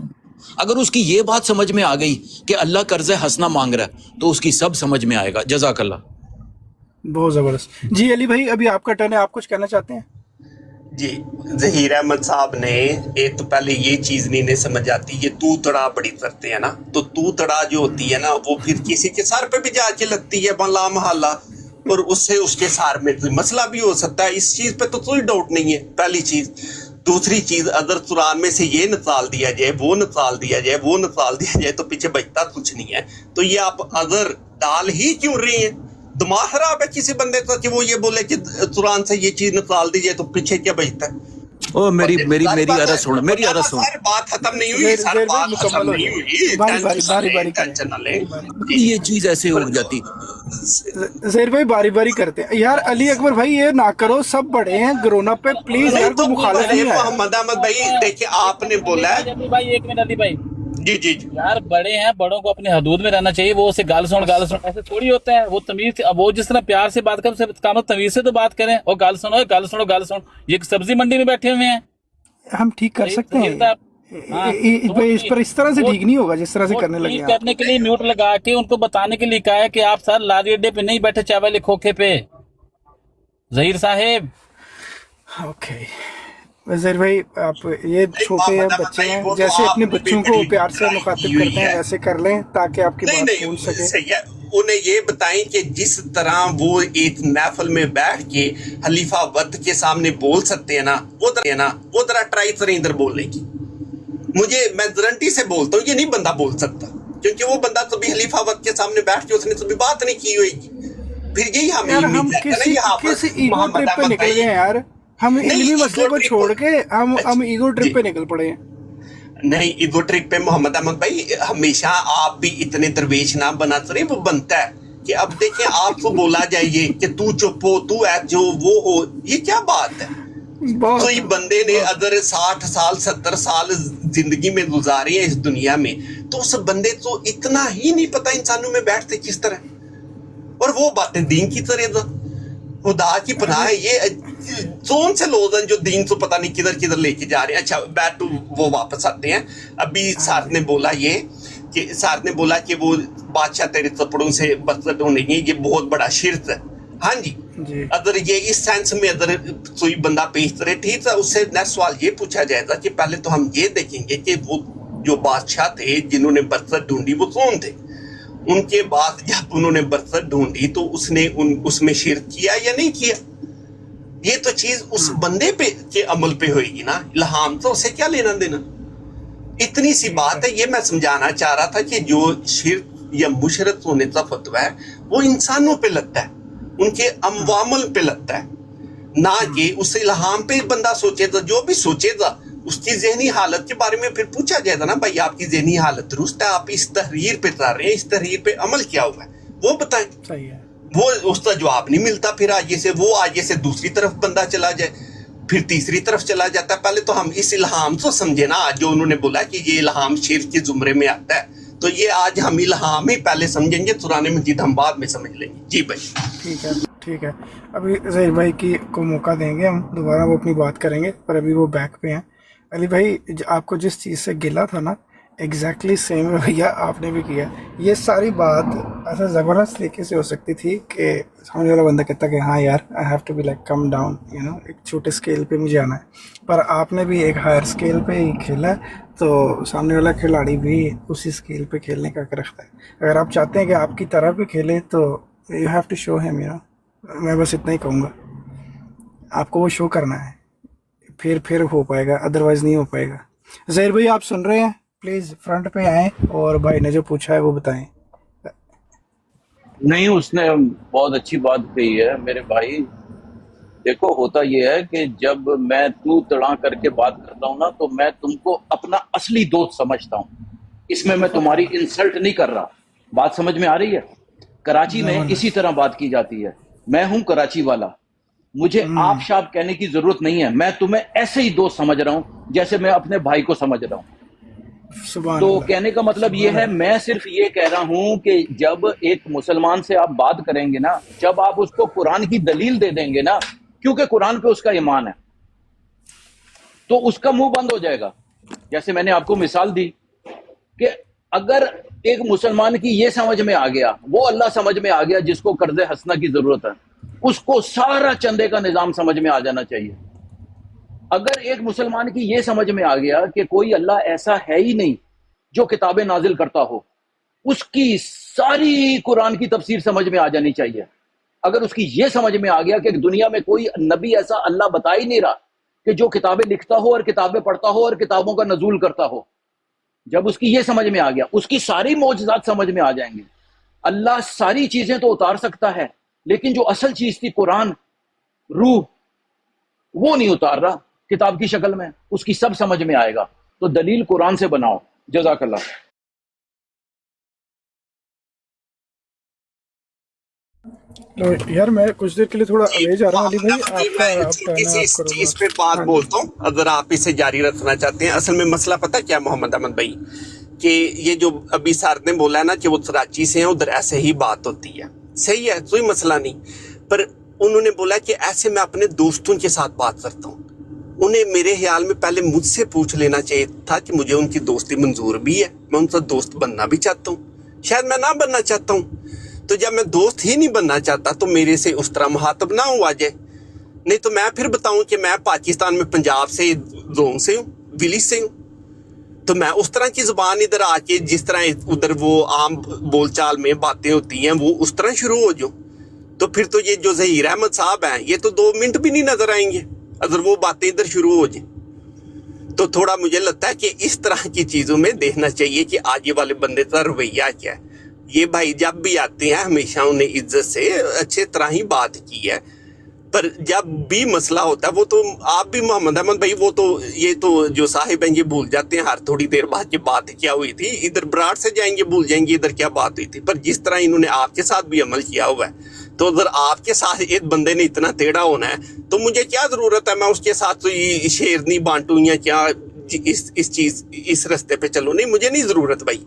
अगर उसकी ये बात समझ में आ गई कि अल्लाह कर्ज हंसना मांग रहा है, तो उसकी सब समझ में आएगा। जज़ाकल्लाह। बहुत ज़बरदस्त। जी अली भाई, अभी आपका टर्न है, आप कुछ कहना चाहते हैं? जी, ज़हीर अहमद साहब ने एक तो पहले ये चीज़ नहीं समझ आती, ये तू तड़ा बड़ी करते हैं ना, तो तू तड़ा जो होती है ना, वो फिर किसी के सर पे भी जाके लगती है बला महला, और उससे उसके सर में मसला भी हो सकता है। इस चीज़ पे तो कोई डाउट नहीं है, पहली चीज़। दूसरी चीज़, अगर कुरान में से ये निकाल दिया जाए, वो निकाल दिया जाए, वो निकाल दिया जाए, तो पीछे बचता कुछ नहीं है। तो ये आप अगर डाल ही क्यों रहे हैं? दिमाग खराब है किसी बंदे का कि वो ये बोले कि कुरान से ये चीज निकाल दीजिए, तो पीछे क्या बचता है? ओ मेरी अर्ज सुन, मेरी अर्ज सुन। बात खत्म नहीं हुई, सर बात खत्म नहीं हुई, बारी टेंशन ना ले। ये चीज ऐसे हो जाती। ज़हीर भाई बारी करते हैं यार। अली अकबर भाई ये ना करो, सब बड़े हैं ग्रोन अप पे, प्लीज यार कोई मुखालिफ नहीं है। मोहम्मद अहमद भाई देखिए, आपने बोला है भाई, एक मिनट अली भाई, जी यार बड़े हैं, बड़ों को अपने हदूद में रहना चाहिए। वो उसे गाल सुन ऐसे थोड़ी होता है। वो तमीज, अब वो जिस तरह प्यार से बात कर, तमीज से तो बात करें। और गाल सुनो, ये सब्जी मंडी में बैठे हुए हैं, हम ठीक कर सकते हैं इस पर, इस तरह से ठीक नहीं होगा जिस तरह से करने लगे। करने के लिए म्यूट लगा के उनको बताने के लिए कहा है कि आप सर लारी अड्डे पे नहीं बैठे, चाय वाले खोखे पे। ज़हीर साहेब, ओके ज़हीर भाई, आप ये छोटे बच्चे हैं, जैसे अपने बच्चों को प्यार से मुखातिब करते हैं वैसे कर लें, ताकि आपकी बात पहुंच सके। सही है, उन्हें ये बताएं कि जिस तरह वो एक महफिल में बैठ के खलीफा वक्त के सामने बोल सकते हैं ना, वो तरह ट्राई करें इधर बोलने की। मैं गारंटी से बोलता हूँ ये नहीं बंदा बोल सकता, क्योंकि वो बंदा कभी खलीफा वक्त के सामने बैठ के उसने कभी बात नहीं की होगी। फिर यही हम किसी ईगो ट्रिप पे निकल गए यार, हम इल्मी मसले को छोड़ के हम ईगो ट्रिप पे निकल पड़े हैं। नहीं, ईगो ट्रिप पे मोहम्मद अहमद भाई हमेशा आप भी इतने दरवेश ना बना करे, वो बनता है कि अब देखिए आपको बोला जाइए कि तू चुप हो, तू है जो वो हो, ये क्या बात है? कोई बंदे ने अगर 60 साल 70 साल जिंदगी में गुजारे हैं इस दुनिया में, तो उस बंदे को इतना ही नहीं पता इंसानों में बैठते किस तरह, और वो बातें दीन की तरह खुदा की पनाह है, ये कौन से लोग हैं जो दीन को पता नहीं किधर किधर लेके जा रहे हैं। अच्छा बैक टू वो वापस आते हैं। अभी सर ने बोला ये कि सर ने बोला कि वो बादशाह तेरे थप्पड़ों से बरकत होनेगी, ये बहुत बड़ा शिर्क है। हाँ जी, अगर ये इस सेंस में अगर कोई बंदा पेश करे ठीक है, उससे नेक्स्ट सवाल ये पूछा जाएगा कि पहले तो हम ये देखेंगे कि वो जो बादशाह थे जिन्होंने बरकत ढूंढी वो कौन थे। उनके बाद जब उन्होंने बरकत ढूंढी तो उसने उसमें शिर्क किया या नहीं किया, ये तो चीज उस बंदे पे के अमल पे होएगी ना। इल्हाम तो उसे क्या लेना देना। इतनी सी बात है। ये मैं समझाना चाह रहा था कि जो शिर्क या मुशरक होने का फतवा है वो इंसानों पे लगता है, उनके अमवामल पे लगता है, ना कि उस इल्हाम पे बंदा सोचेगा। जो भी सोचेगा उसकी ज़हनी हालत के बारे में फिर पूछा जाएगा ना, भाई आपकी ज़हनी हालत दुरुस्त है, आप इस तहरीर पे चल रहे हैं, इस तहरीर पे अमल क्या हुआ है वो बताएं। सही है। वो उसका जवाब नहीं मिलता, फिर आगे से वो आगे से दूसरी तरफ बंदा चला जाए, फिर तीसरी तरफ चला जाता है। पहले तो हम इस इल्हाम को समझे ना। आज जो उन्होंने बोला कि ये इल्हाम शिर्क के जुमरे में आता है, तो ये आज हम इल्हाम ही पहले समझेंगे, कुरान मजीद हम बाद में समझ लेंगे। जी भाई ठीक है। अभी ज़हीर भाई को मौका देंगे, हम दोबारा वो अपनी बात करेंगे, पर अभी वो बैक पे हैं। अली भाई आपको जिस चीज़ से गिला था ना, एग्जैक्टली सेम भैया आपने भी किया। ये सारी बात ऐसा ज़बरदस्त तरीके से हो सकती थी कि सामने वाला बंदा कहता कि हाँ यार I have to be like come down, you know, एक छोटे स्केल पे मुझे आना है। पर आपने भी एक हायर स्केल पे ही खेला, तो सामने वाला खिलाड़ी भी उसी स्केल पे खेलने का हक रखता है। अगर आप चाहते हैं कि आपकी तरह पे खेले तो you have to show him, you know. मैं बस इतना ही कहूँगा, आपको वो शो करना है, फिर हो पाएगा, अदरवाइज़ नहीं हो पाएगा। ज़हीर भाई आप सुन रहे हैं, प्लीज़ फ्रंट पे आएँ और भाई ने जो पूछा है वो बताएं। नहीं, उसने बहुत अच्छी बात कही है मेरे भाई। देखो होता ये है कि जब मैं तू तड़ा करके बात करता हूँ ना, तो मैं तुमको अपना असली दोस्त समझता हूँ। इसमें मैं तुम्हारी इंसल्ट नहीं कर रहा। बात समझ में आ रही है? कराची में इसी तरह बात की जाती है। मैं हूं कराची वाला, मुझे आप शाप कहने की जरूरत नहीं है। मैं तुम्हें ऐसे ही दोस्त समझ रहा हूं जैसे मैं अपने भाई को समझ रहा हूं। तो कहने का मतलब ये है, मैं सिर्फ ये कह रहा हूं कि जब एक मुसलमान से आप बात करेंगे ना, जब आप उसको कुरान की दलील दे देंगे ना, क्योंकि कुरान पे उसका ईमान है, तो उसका मुंह बंद हो जाएगा। जैसे मैंने आपको मिसाल दी कि अगर एक मुसलमान की ये समझ में आ गया, वो अल्लाह समझ में आ गया जिसको कर्ज़े हसना की जरूरत है, उसको सारा चंदे का निजाम समझ में आ जाना चाहिए। अगर एक मुसलमान की ये समझ में आ गया कि कोई अल्लाह ऐसा है ही नहीं जो किताबें नाजिल करता हो, उसकी सारी कुरान की तफसीर समझ में आ जानी चाहिए। अगर उसकी ये समझ में आ गया कि दुनिया में कोई नबी ऐसा अल्लाह बता ही नहीं रहा कि जो किताबें लिखता हो और किताबें पढ़ता हो और किताबों का नजूल करता हो, जब उसकी ये समझ में आ गया, उसकी सारी मौजज़ात समझ में आ जाएंगे। अल्लाह सारी चीजें तो उतार सकता है, लेकिन जो असल चीज थी कुरान, रूह, वो नहीं उतार रहा किताब की शक्ल में। उसकी सब समझ में आएगा। तो दलील कुरान से बनाओ। जज़ाकल्लाह। लो यार, मैं कुछ देर के लिए थोड़ा अवे जा रहा हूँ। अली भाई इस पे बात बोलता हूँ, अगर आप इसे जारी रखना चाहते हैं। असल में मसला पता क्या मोहम्मद अहमद भाई, कि ये जो अभी सर ने बोला ना कि वो कराची से हैं, उधर ऐसे ही बात होती है, सही है, कोई मसला नहीं। पर उन्होंने बोला कि ऐसे मैं अपने दोस्तों के साथ बात करता हूँ। उन्हें मेरे ख्याल में पहले मुझसे पूछ लेना चाहिए था कि मुझे उनकी दोस्ती मंजूर भी है, मैं उनका दोस्त बनना भी चाहता हूँ, शायद मैं ना बनना चाहता हूँ। तो जब मैं दोस्त ही नहीं बनना चाहता तो मेरे से उस तरह मुहातब ना हुआ जाए। नहीं तो मैं फिर बताऊं कि मैं पाकिस्तान में पंजाब से, जोन से हूँ, विलेज से हूँ, तो मैं उस तरह की जुबान इधर आके जिस तरह उधर वो आम बोलचाल में बातें होती हैं वो उस तरह शुरू हो जाऊं, तो फिर तो ये जो ज़हीर अहमद साहब हैं ये तो 2 मिनट भी नहीं नजर आएंगे अगर वो बातें इधर शुरू हो जाए। तो थोड़ा मुझे लगता है कि इस तरह की चीज़ों में देखना चाहिए कि आगे वाले बंदे का रवैया क्या है। ये भाई जब भी आते हैं हमेशा उन्हें इज्जत से अच्छे तरह ही बात की है, पर जब भी मसला होता है वो तो आप भी मोहम्मद अहमद भाई, वो तो ये तो जो साहिब हैं ये भूल जाते हैं हर थोड़ी देर बाद कि बात क्या हुई थी। इधर बराड़ से जाएंगे भूल जाएंगे इधर क्या बात हुई थी। पर जिस तरह इन्होंने आपके साथ भी अमल किया हुआ है, तो अगर आपके साथ एक बंदे ने इतना टेढ़ा होना है तो मुझे क्या जरूरत है मैं उसके साथ तो ये शेरनी बांटूं या क्या इस रास्ते पे चलूं। नहीं, मुझे नहीं जरूरत भाई।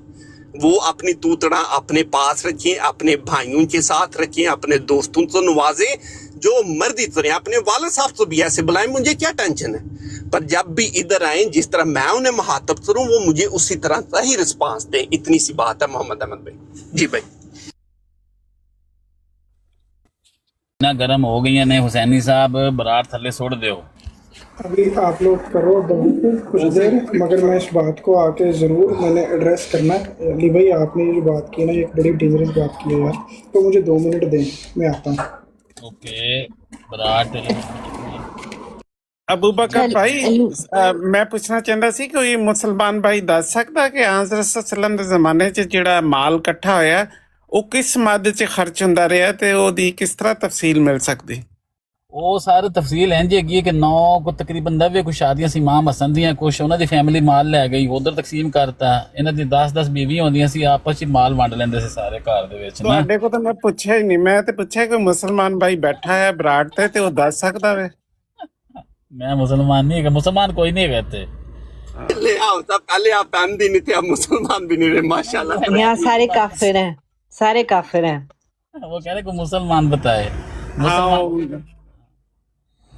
वो अपनी तूतड़ा अपने पास रखें, अपने भाइयों के साथ रखें, अपने दोस्तों को नवाजें, जो मर्जी करें, अपने वालिद साहब को भी ऐसे बुलाएं, मुझे क्या टेंशन है। पर जब भी इधर आए, जिस तरह मैं उन्हें मुखातब करूं, वो मुझे उसी तरह का ही रिस्पांस दें। इतनी सी बात है मोहम्मद अहमद भाई। जी भाई। ना गर्म हो गई ने हुसैनी साहब, बरात थले छोड़ दो। अभी आप लोग करो कुछ देर, मगर मैं इस बात को आके ज़रूर मैंने एड्रेस करना है। अली भाई आपने ये जो बात की ना, एक बड़ी डेंजरस बात की है यार, तो मुझे 2 मिनट दें, मैं आता हूँ। ओके बरात अबू बकर भाई मैं ਪੁੱਛਣਾ ਚਾਹੁੰਦਾ ਸੀ ਕਿ ਕੋਈ ਮੁਸਲਮਾਨ ਭਾਈ ਦੱਸ ਸਕਦਾ ਕਿ ਹਜ਼ਰਤ ਸੱਲਮ ਦੇ ਜ਼ਮਾਨੇ 'ਚ ਜਿਹੜਾ ਮਾਲ ਇਕੱਠਾ ਹੋਇਆ ਉਹ ਕਿਸ ਮਦ 'ਚ ਖਰਚ ਹੁੰਦਾ ਰਿਹਾ ਤੇ ਉਹਦੀ ਕਿਸ ਤਰ੍ਹਾਂ ਤਫਸੀਲ ਮਿਲ ਸਕਦੀ। ਉਹ ਸਾਰੇ ਤਫਸੀਲ ਇੰਝ ਹੈਗੀ ਕਿ 9 ਕੋ ਤਕਰੀਬਨ 90 ਕੁ ਸ਼ਾਦੀਆਂ ਸੀ ਇਮਾਮ ਹਸਨ ਦੀਆਂ, ਕੁਛ ਉਹਨਾਂ ਦੀ ਫੈਮਿਲੀ ਮਾਲ ਲੈ ਗਈ, ਉਧਰ ਤਕਸੀਮ ਕਰਤਾ। ਇਹਨਾਂ ਦੀ 10-10 ਬੀਵੀਆਂ ਹੁੰਦੀਆਂ ਸੀ, ਆਪਸ 'ਚ ਮਾਲ ਵੰਡ ਲੈਂਦੇ ਸੀ ਸਾਰੇ ਘਰ ਦੇ ਵਿੱਚ ਨਾ। ਤੁਹਾਡੇ ਕੋਲ ਤਾਂ ਮੈਂ ਪੁੱਛਿਆ ਹੀ ਨਹੀਂ, ਮੈਂ ਤੇ ਪੁੱਛਿਆ ਕੋਈ ਮੁਸਲਮਾਨ ਭਾਈ ਬੈਠਾ ਹੈ ਬਰਾੜ ਤੇ ਉਹ ਦੱਸ ਸਕਦਾ ਵੇ। मैं मुसलमान नहीं है, मुसलमान कोई नहीं कहते। पहले आप पैमदी नहीं थे, आप मुसलमान भी नहीं रहे माशाल्लाह। यहाँ सारे काफिर हैं, सारे काफिर हैं। वो कह रहे को मुसलमान बताए, मुसलमान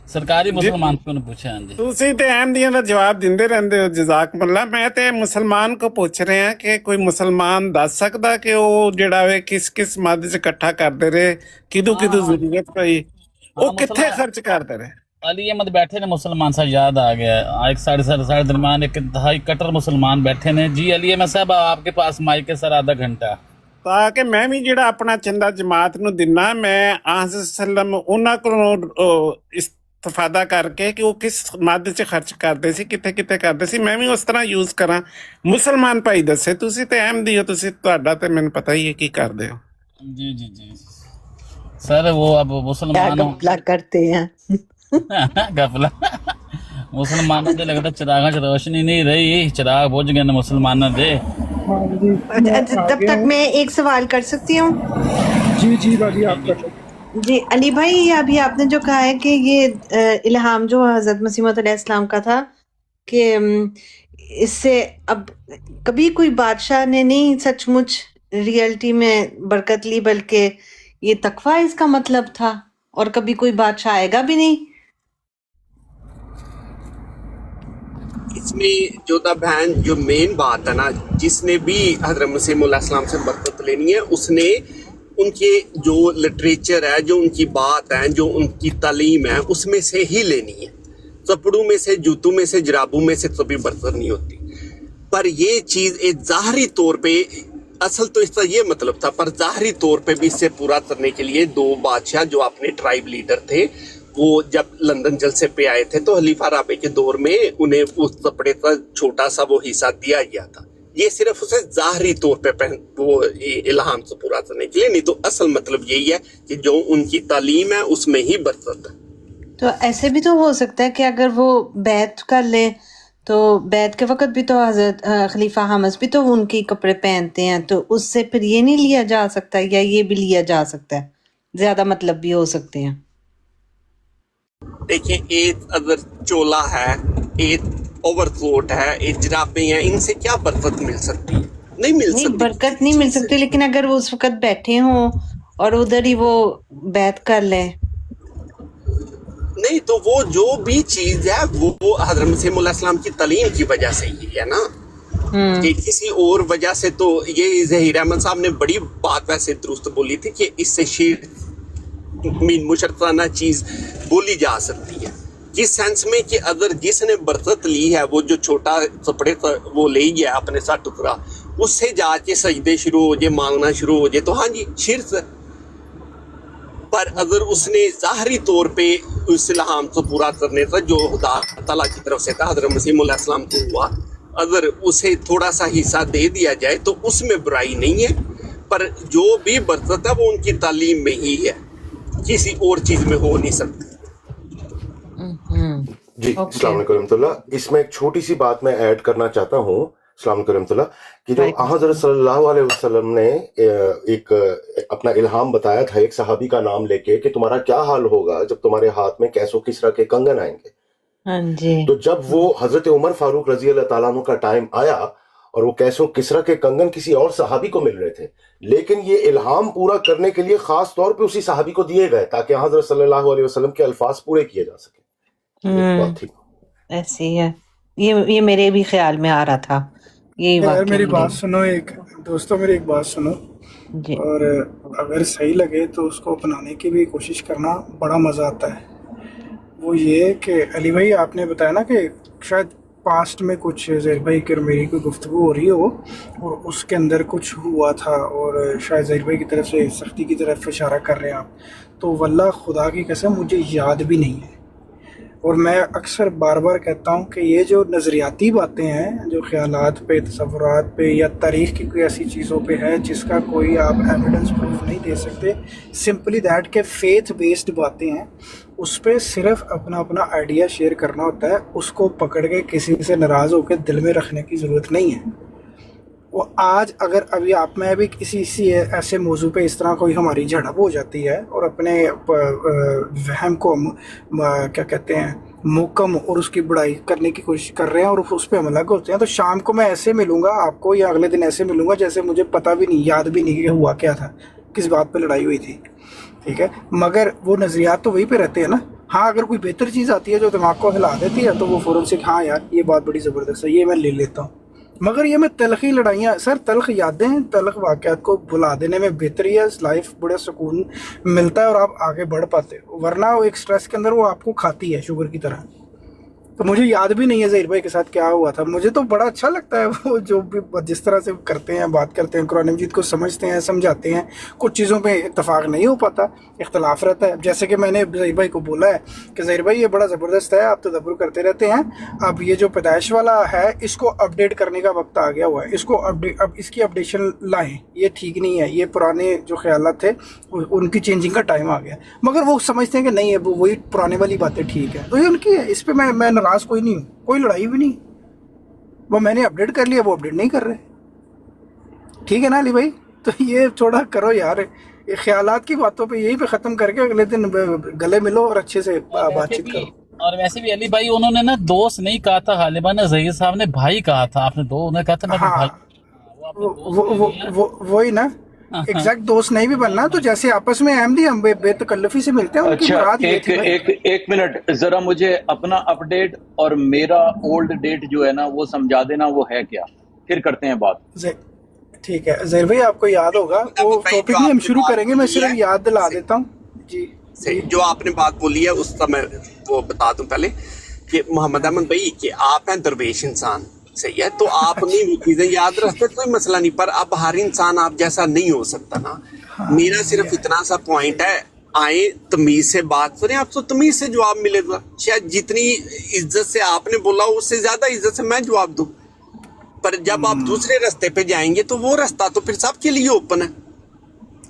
सरकारी मुसलमान को पूछा। हाँ जी ਤੁਸੀਂ ਤੇ ਅਹਿਮਦੀਆਂ ਦਾ ਜਵਾਬ ਦਿੰਦੇ ਰਹਿੰਦੇ ਹੋ, ਜਜ਼ਾਕਮੁੱਲਾ। ਮੈਂ ਤੇ ਮੁਸਲਮਾਨ ਕੋ ਪੁੱਛ ਰਿਹਾ ਕਿ ਕੋਈ ਮੁਸਲਮਾਨ ਦੱਸ ਸਕਦਾ ਕਿ ਉਹ ਜਿਹੜਾ ਵੇ ਕਿਸ ਕਿਸ ਮਦ 'ਚ ਇਕੱਠਾ ਕਰਦੇ ਰਹੇ, ਕਿਦੋਂ ਜ਼ਰੂਰਤ ਪਈ, ਉਹ ਕਿੱਥੇ ਖਰਚ ਕਰਦੇ ਰਹੇ। अली अहमद बैठे ने मुसलमान सा याद आ गया, एक साढ़े दरमियान एक इंतहाई कट्टर मुसलमान बैठे ने। जी अली अहमद साहब आपके पास माइक है सर, आधा घंटा। ਤਾਂ ਕਿ ਮੈਂ ਵੀ ਜਿਹੜਾ ਆਪਣਾ ਚੰਦਾ ਜਮਾਤ ਨੂੰ ਦਿੰਨਾ, ਮੈਂ ਆਹ ਸੱਲਮ ਉਹਨਾਂ ਕੋਲੋਂ ਇਸਤਫਾਦਾ ਕਰਕੇ ਕਿ ਉਹ ਕਿਸ ਮਦ 'ਚ ਖਰਚ ਕਰਦੇ ਸੀ, ਕਿੱਥੇ ਕਿੱਥੇ ਕਰਦੇ ਸੀ, ਮੈਂ ਵੀ ਉਸ ਤਰ੍ਹਾਂ ਯੂਜ਼ ਕਰਾਂ। ਮੁਸਲਮਾਨ ਭਾਈ ਦੱਸੇ, ਤੁਸੀਂ ਤੇ ਅਹਿਮਦੀ ਹੋ, ਤੁਸੀਂ ਤੁਹਾਡਾ ਤੇ ਮੈਨੂੰ ਪਤਾ ਹੀ ਹੈ ਕੀ ਕਰਦੇ ਹੋ। जी जी जी सर वो अब मुसलमानों करते हैं गफला मुसलमानों दे लगता चिरागा च रोशनी नहीं रही, चिराग बुझ गए न मुसलमानों दे। तब तक मैं एक सवाल कर सकती हूँ? जी भाभी आप कर। जी अली भाई, ये अभी आपने जो कहा है कि ये इल्हाम जो हज़रत मसीह मौऊद अलैहिस्सलाम का था, कि इससे अब कभी कोई बादशाह ने नहीं सचमुच रियलिटी में बरकत ली, बल्कि ये तकवा इसका मतलब था, और कभी कोई बादशाह आएगा भी नहीं। इसमें जोधा बहन जो मेन बात है ना, जिसने भी हज़रत मसीह मौऊद अलैहिस्सलाम से बरकत लेनी है, उसने उनके जो लिटरेचर है, जो उनकी बात है, जो उनकी तालीम है, उसमें से ही लेनी है। चपड़ों में से, जूतों में से, जराबों में से कभी बरकत नहीं होती। पर ये चीज़ एक ज़ाहरी तौर पे, असल तो इसका ये मतलब था, पर ज़ाहरी तौर पे भी इससे पूरा करने के लिए 2 बादशाह जो अपने ट्राइब लीडर थे, वो जब लंदन जलसे पे आए थे तो खलीफा राबे के दौर में उन्हें उस कपड़े का छोटा सा वो हिस्सा दिया गया था। ये सिर्फ उसे ज़ाहरी तौर पे वो इल्हाम से पूरा करने के लिए, नहीं तो असल मतलब यही है कि जो उनकी तालीम है उसमें ही बरकत है। तो ऐसे भी तो हो सकता है कि अगर वो बैत कर ले, तो बैत के वक्त भी तो हज़रत खलीफा हमस भी तो उनके कपड़े पहनते हैं, तो उससे फिर ये नहीं लिया जा सकता, या ये भी लिया जा सकता है, ज़्यादा मतलब भी हो सकते हैं। देखिए, एक अगर चोला है, एक ओवरकोट है, एक जराबें हैं, इनसे क्या बरकत मिल सकती है? नहीं मिल सकती, बरकत नहीं मिल सकती। लेकिन अगर वो उस वक्त बैठे हों और उधर ही वो बैत कर लें, नहीं तो वो जो भी चीज है वो हज़रत मसीह मौऊद अलैहिस्सलाम की तालीम की वजह से ही है ना, कि किसी और वजह से। तो ये ज़हीर अहमद साहब ने बड़ी बात वैसे दुरुस्त बोली थी कि इससे शीर मुशर्रफाना चीज बोली जा सकती है, किस सेंस में कि अगर जिसने बरकत ली है, वो जो छोटा कपड़े वो ले गया अपने साथ टुकड़ा, उससे जाके सजदे शुरू हो जाए, मांगना शुरू हो जाए, तो हाँ जी शिर्क है। पर अगर उसने ज़ाहरी तौर पे उस इल्हाम को पूरा करने का जो खुदा ताला की तरफ से था, हज़रत मसीह मौऊद अलैहिस्सलाम को हुआ, अगर उसे थोड़ा सा हिस्सा दे दिया जाए तो उसमें बुराई नहीं है। पर जो भी बरकत है वो उनकी तालीम में ही है, किसी और चीज़ में हो नहीं सकती। जी अस्सलाम वालेकुम रहमतुल्लाह। इसमें एक छोटी सी बात मैं ऐड करना चाहता हूँ, अस्सलाम वालेकुम रहमतुल्लाह, कि जो हज़रत सल्लल्लाहु अलैहि वसल्लम ने एक अपना इल्हाम बताया था एक सहाबी का नाम लेके कि तुम्हारा क्या हाल होगा जब तुम्हारे हाथ में कैसो किसरा के कंगन आएंगे। हाँ जी। तो जब वो हजरत उमर फारूक रजी अल्लाह ताला अन्हु का टाइम आया اور وہ کسرا کے کنگن کسی اور صحابی کو مل رہے تھے، لیکن یہ الہام پورا کرنے کے لیے خاص طور پہ اسی صحابی کو دیے گئے تاکہ حضرت صلی اللہ علیہ وسلم کے الفاظ پورے کیے جا سکے. ایک بات تھی ایسے ہی ہے، یہ میرے بھی خیال میں آ رہا تھا یہی یار واقعہ. میری بات سنو، ایک دوستوں میری ایک بات سنو، جی اور اگر صحیح لگے تو اس کو اپنانے کی بھی کوشش کرنا، بڑا مزہ آتا ہے. وہ یہ کہ علی بھائی آپ نے بتایا نا کہ شاید پاسٹ میں کچھ ظہیر بھائی کی اور میری کوئی گفتگو ہو رہی ہو اور اس کے اندر کچھ ہوا تھا اور شاید ظہیر بھائی کی طرف سے سختی کی طرف اشارہ کر رہے ہیں آپ، تو واللہ خدا کی قسم مجھے یاد بھی نہیں ہے. اور میں اکثر بار بار کہتا ہوں کہ یہ جو نظریاتی باتیں ہیں، جو خیالات پہ، تصورات پہ یا تاریخ کی کوئی ایسی چیزوں پہ ہے جس کا کوئی آپ ایویڈنس پروف نہیں دے سکتے، سمپلی دیٹ کہ فیتھ بیسڈ باتیں ہیں، اس پہ صرف اپنا آئیڈیا شیئر کرنا ہوتا ہے. اس کو پکڑ کے کسی سے ناراض ہو کے دل میں رکھنے کی ضرورت نہیں ہے. وہ آج اگر ابھی آپ میں بھی کسی ایسے موضوع پہ اس طرح کوئی ہماری جھڑپ ہو جاتی ہے اور اپنے وہم کو کیا کہتے ہیں محکم اور اس کی بڑائی کرنے کی کوشش کر رہے ہیں اور اس پہ عمل ہوتے ہیں، تو شام کو میں ایسے ملوں گا آپ کو یا اگلے دن ایسے ملوں گا جیسے مجھے پتہ بھی نہیں، یاد بھی نہیں کہ ہوا کیا تھا، کس بات پہ لڑائی ہوئی تھی. ٹھیک ہے، مگر وہ نظریات تو وہی پہ رہتے ہیں نا. ہاں اگر کوئی بہتر چیز آتی ہے جو دماغ کو ہلا دیتی ہے تو وہ فوراً سے ہاں یار یہ بات بڑی زبردست ہے، یہ میں لے لیتا ہوں. مگر یہ میں تلخی لڑائیاں، سر تلخ یادیں، تلخ واقعات کو بھلا دینے میں بہتری ہے. لائف بڑے سکون ملتا ہے اور آپ آگے بڑھ پاتے ہو، ورنہ وہ ایک سٹریس کے اندر وہ آپ کو کھاتی ہے شوگر کی طرح. تو مجھے یاد بھی نہیں ہے ظہیر بھائی کے ساتھ کیا ہوا تھا. مجھے تو بڑا اچھا لگتا ہے وہ جو بھی جس طرح سے کرتے ہیں، بات کرتے ہیں، قرآن مجید کو سمجھتے ہیں، سمجھاتے ہیں. کچھ چیزوں پہ اتفاق نہیں ہو پاتا، اختلاف رہتا ہے. جیسے کہ میں نے ظہیر بھائی کو بولا ہے کہ ظہیر بھائی یہ بڑا زبردست ہے، آپ تدبر کرتے رہتے ہیں، اب یہ جو پیدائش والا ہے اس کو اپڈیٹ کرنے کا وقت آ گیا ہوا ہے، اس کو اب اس کی اپڈیشن لائیں، یہ ٹھیک نہیں ہے، یہ پرانے جو خیالات تھے ان کی چینجنگ کا ٹائم آ گیا. مگر وہ سمجھتے ہیں کہ نہیں ہے وہی پرانے والی باتیں ٹھیک ہے، تو یہ ان کی ہے. اس پہ میں ناراض کوئی نہیں ہوں، کوئی لڑائی بھی نہیں. وہ میں نے اپڈیٹ کر لیا، وہ اپڈیٹ نہیں کر رہے. ٹھیک ہے نا علی بھائی؟ تو یہ تھوڑا کرو یار، یہ خیالات کی باتوں پہ یہی پہ ختم کر کے اگلے دن گلے ملو اور اچھے سے بات چیت کرو. اور ویسے بھی علی بھائی انہوں نے نا دوست نہیں کہا تھا، غالباً ظہیر صاحب نے بھائی کہا تھا. آپ نے انہوں نے کہا تھا میں بھائی. وہی نا، ایگزیکٹ دوست نہیں بھی بننا. تو جیسے آپس میں احمدی ہم بے تکلفی سے ملتے ہیں. اچھا ایک منٹ ذرا مجھے اپنا اپ ڈیٹ اور میرا اولڈ ڈیٹ جو ہے نا وہ سمجھا دینا، وہ ہے کیا، پھر کرتے ہیں بات. ٹھیک ہے ظہیر بھائی، آپ کو یاد ہوگا وہ ٹاپک بھی ہم شروع کریں گے، میں صرف یاد دلا دیتا ہوں. جی جو آپ نے بات بولی ہے اس کا میں وہ بتا دوں پہلے کہ محمد احمد بھائی کہ آپ ہیں درویش انسان، صحیح ہے، تو آپ نہیں وہ چیزیں یاد رکھتے کوئی مسئلہ نہیں، پر اب ہر انسان آپ جیسا نہیں ہو سکتا نا. میرا صرف اتنا سا پوائنٹ ہے، آئیں تمیز سے بات کریں، آپ کو تمیز سے جواب ملے گا. شاید جتنی عزت سے آپ نے بولا اس سے زیادہ عزت سے میں جواب دوں، پر جب آپ دوسرے راستے پہ جائیں گے تو وہ راستہ تو پھر سب کے لیے اوپن ہے.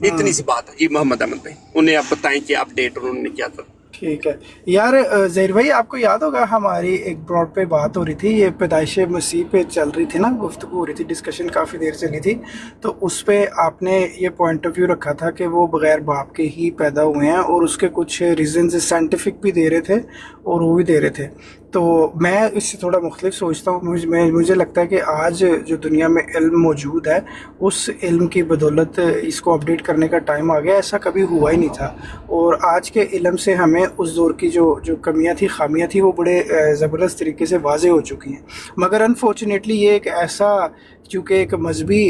اتنی سی بات ہے. جی محمد احمد بھائی انہیں آپ بتائیں کہ اپ ڈیٹ انہوں نے کیا تھا. ٹھیک ہے یار ظہیر بھائی، آپ کو یاد ہوگا ہماری ایک براڈ پہ بات ہو رہی تھی، یہ پیدائش مسیح پہ چل رہی تھی نا، گفتگو ہو رہی تھی، ڈسکشن کافی دیر چلی تھی. تو اس پہ آپ نے یہ پوائنٹ آف ویو رکھا تھا کہ وہ بغیر باپ کے ہی پیدا ہوئے ہیں اور اس کے کچھ ریزنز سائنٹیفک بھی دے رہے تھے اور وہ بھی دے رہے تھے. تو میں اس سے تھوڑا مختلف سوچتا ہوں. مجھے لگتا ہے کہ آج جو دنیا میں علم موجود ہے اس علم کی بدولت اس کو اپڈیٹ کرنے کا ٹائم آ گیا. ایسا کبھی ہوا ہی نہیں تھا، اور آج کے علم سے ہمیں اس دور کی جو کمیاں تھی، خامیاں تھی، وہ بڑے زبردست طریقے سے واضح ہو چکی ہیں. مگر انفارچونیٹلی یہ ایک ایسا، چونکہ ایک مذہبی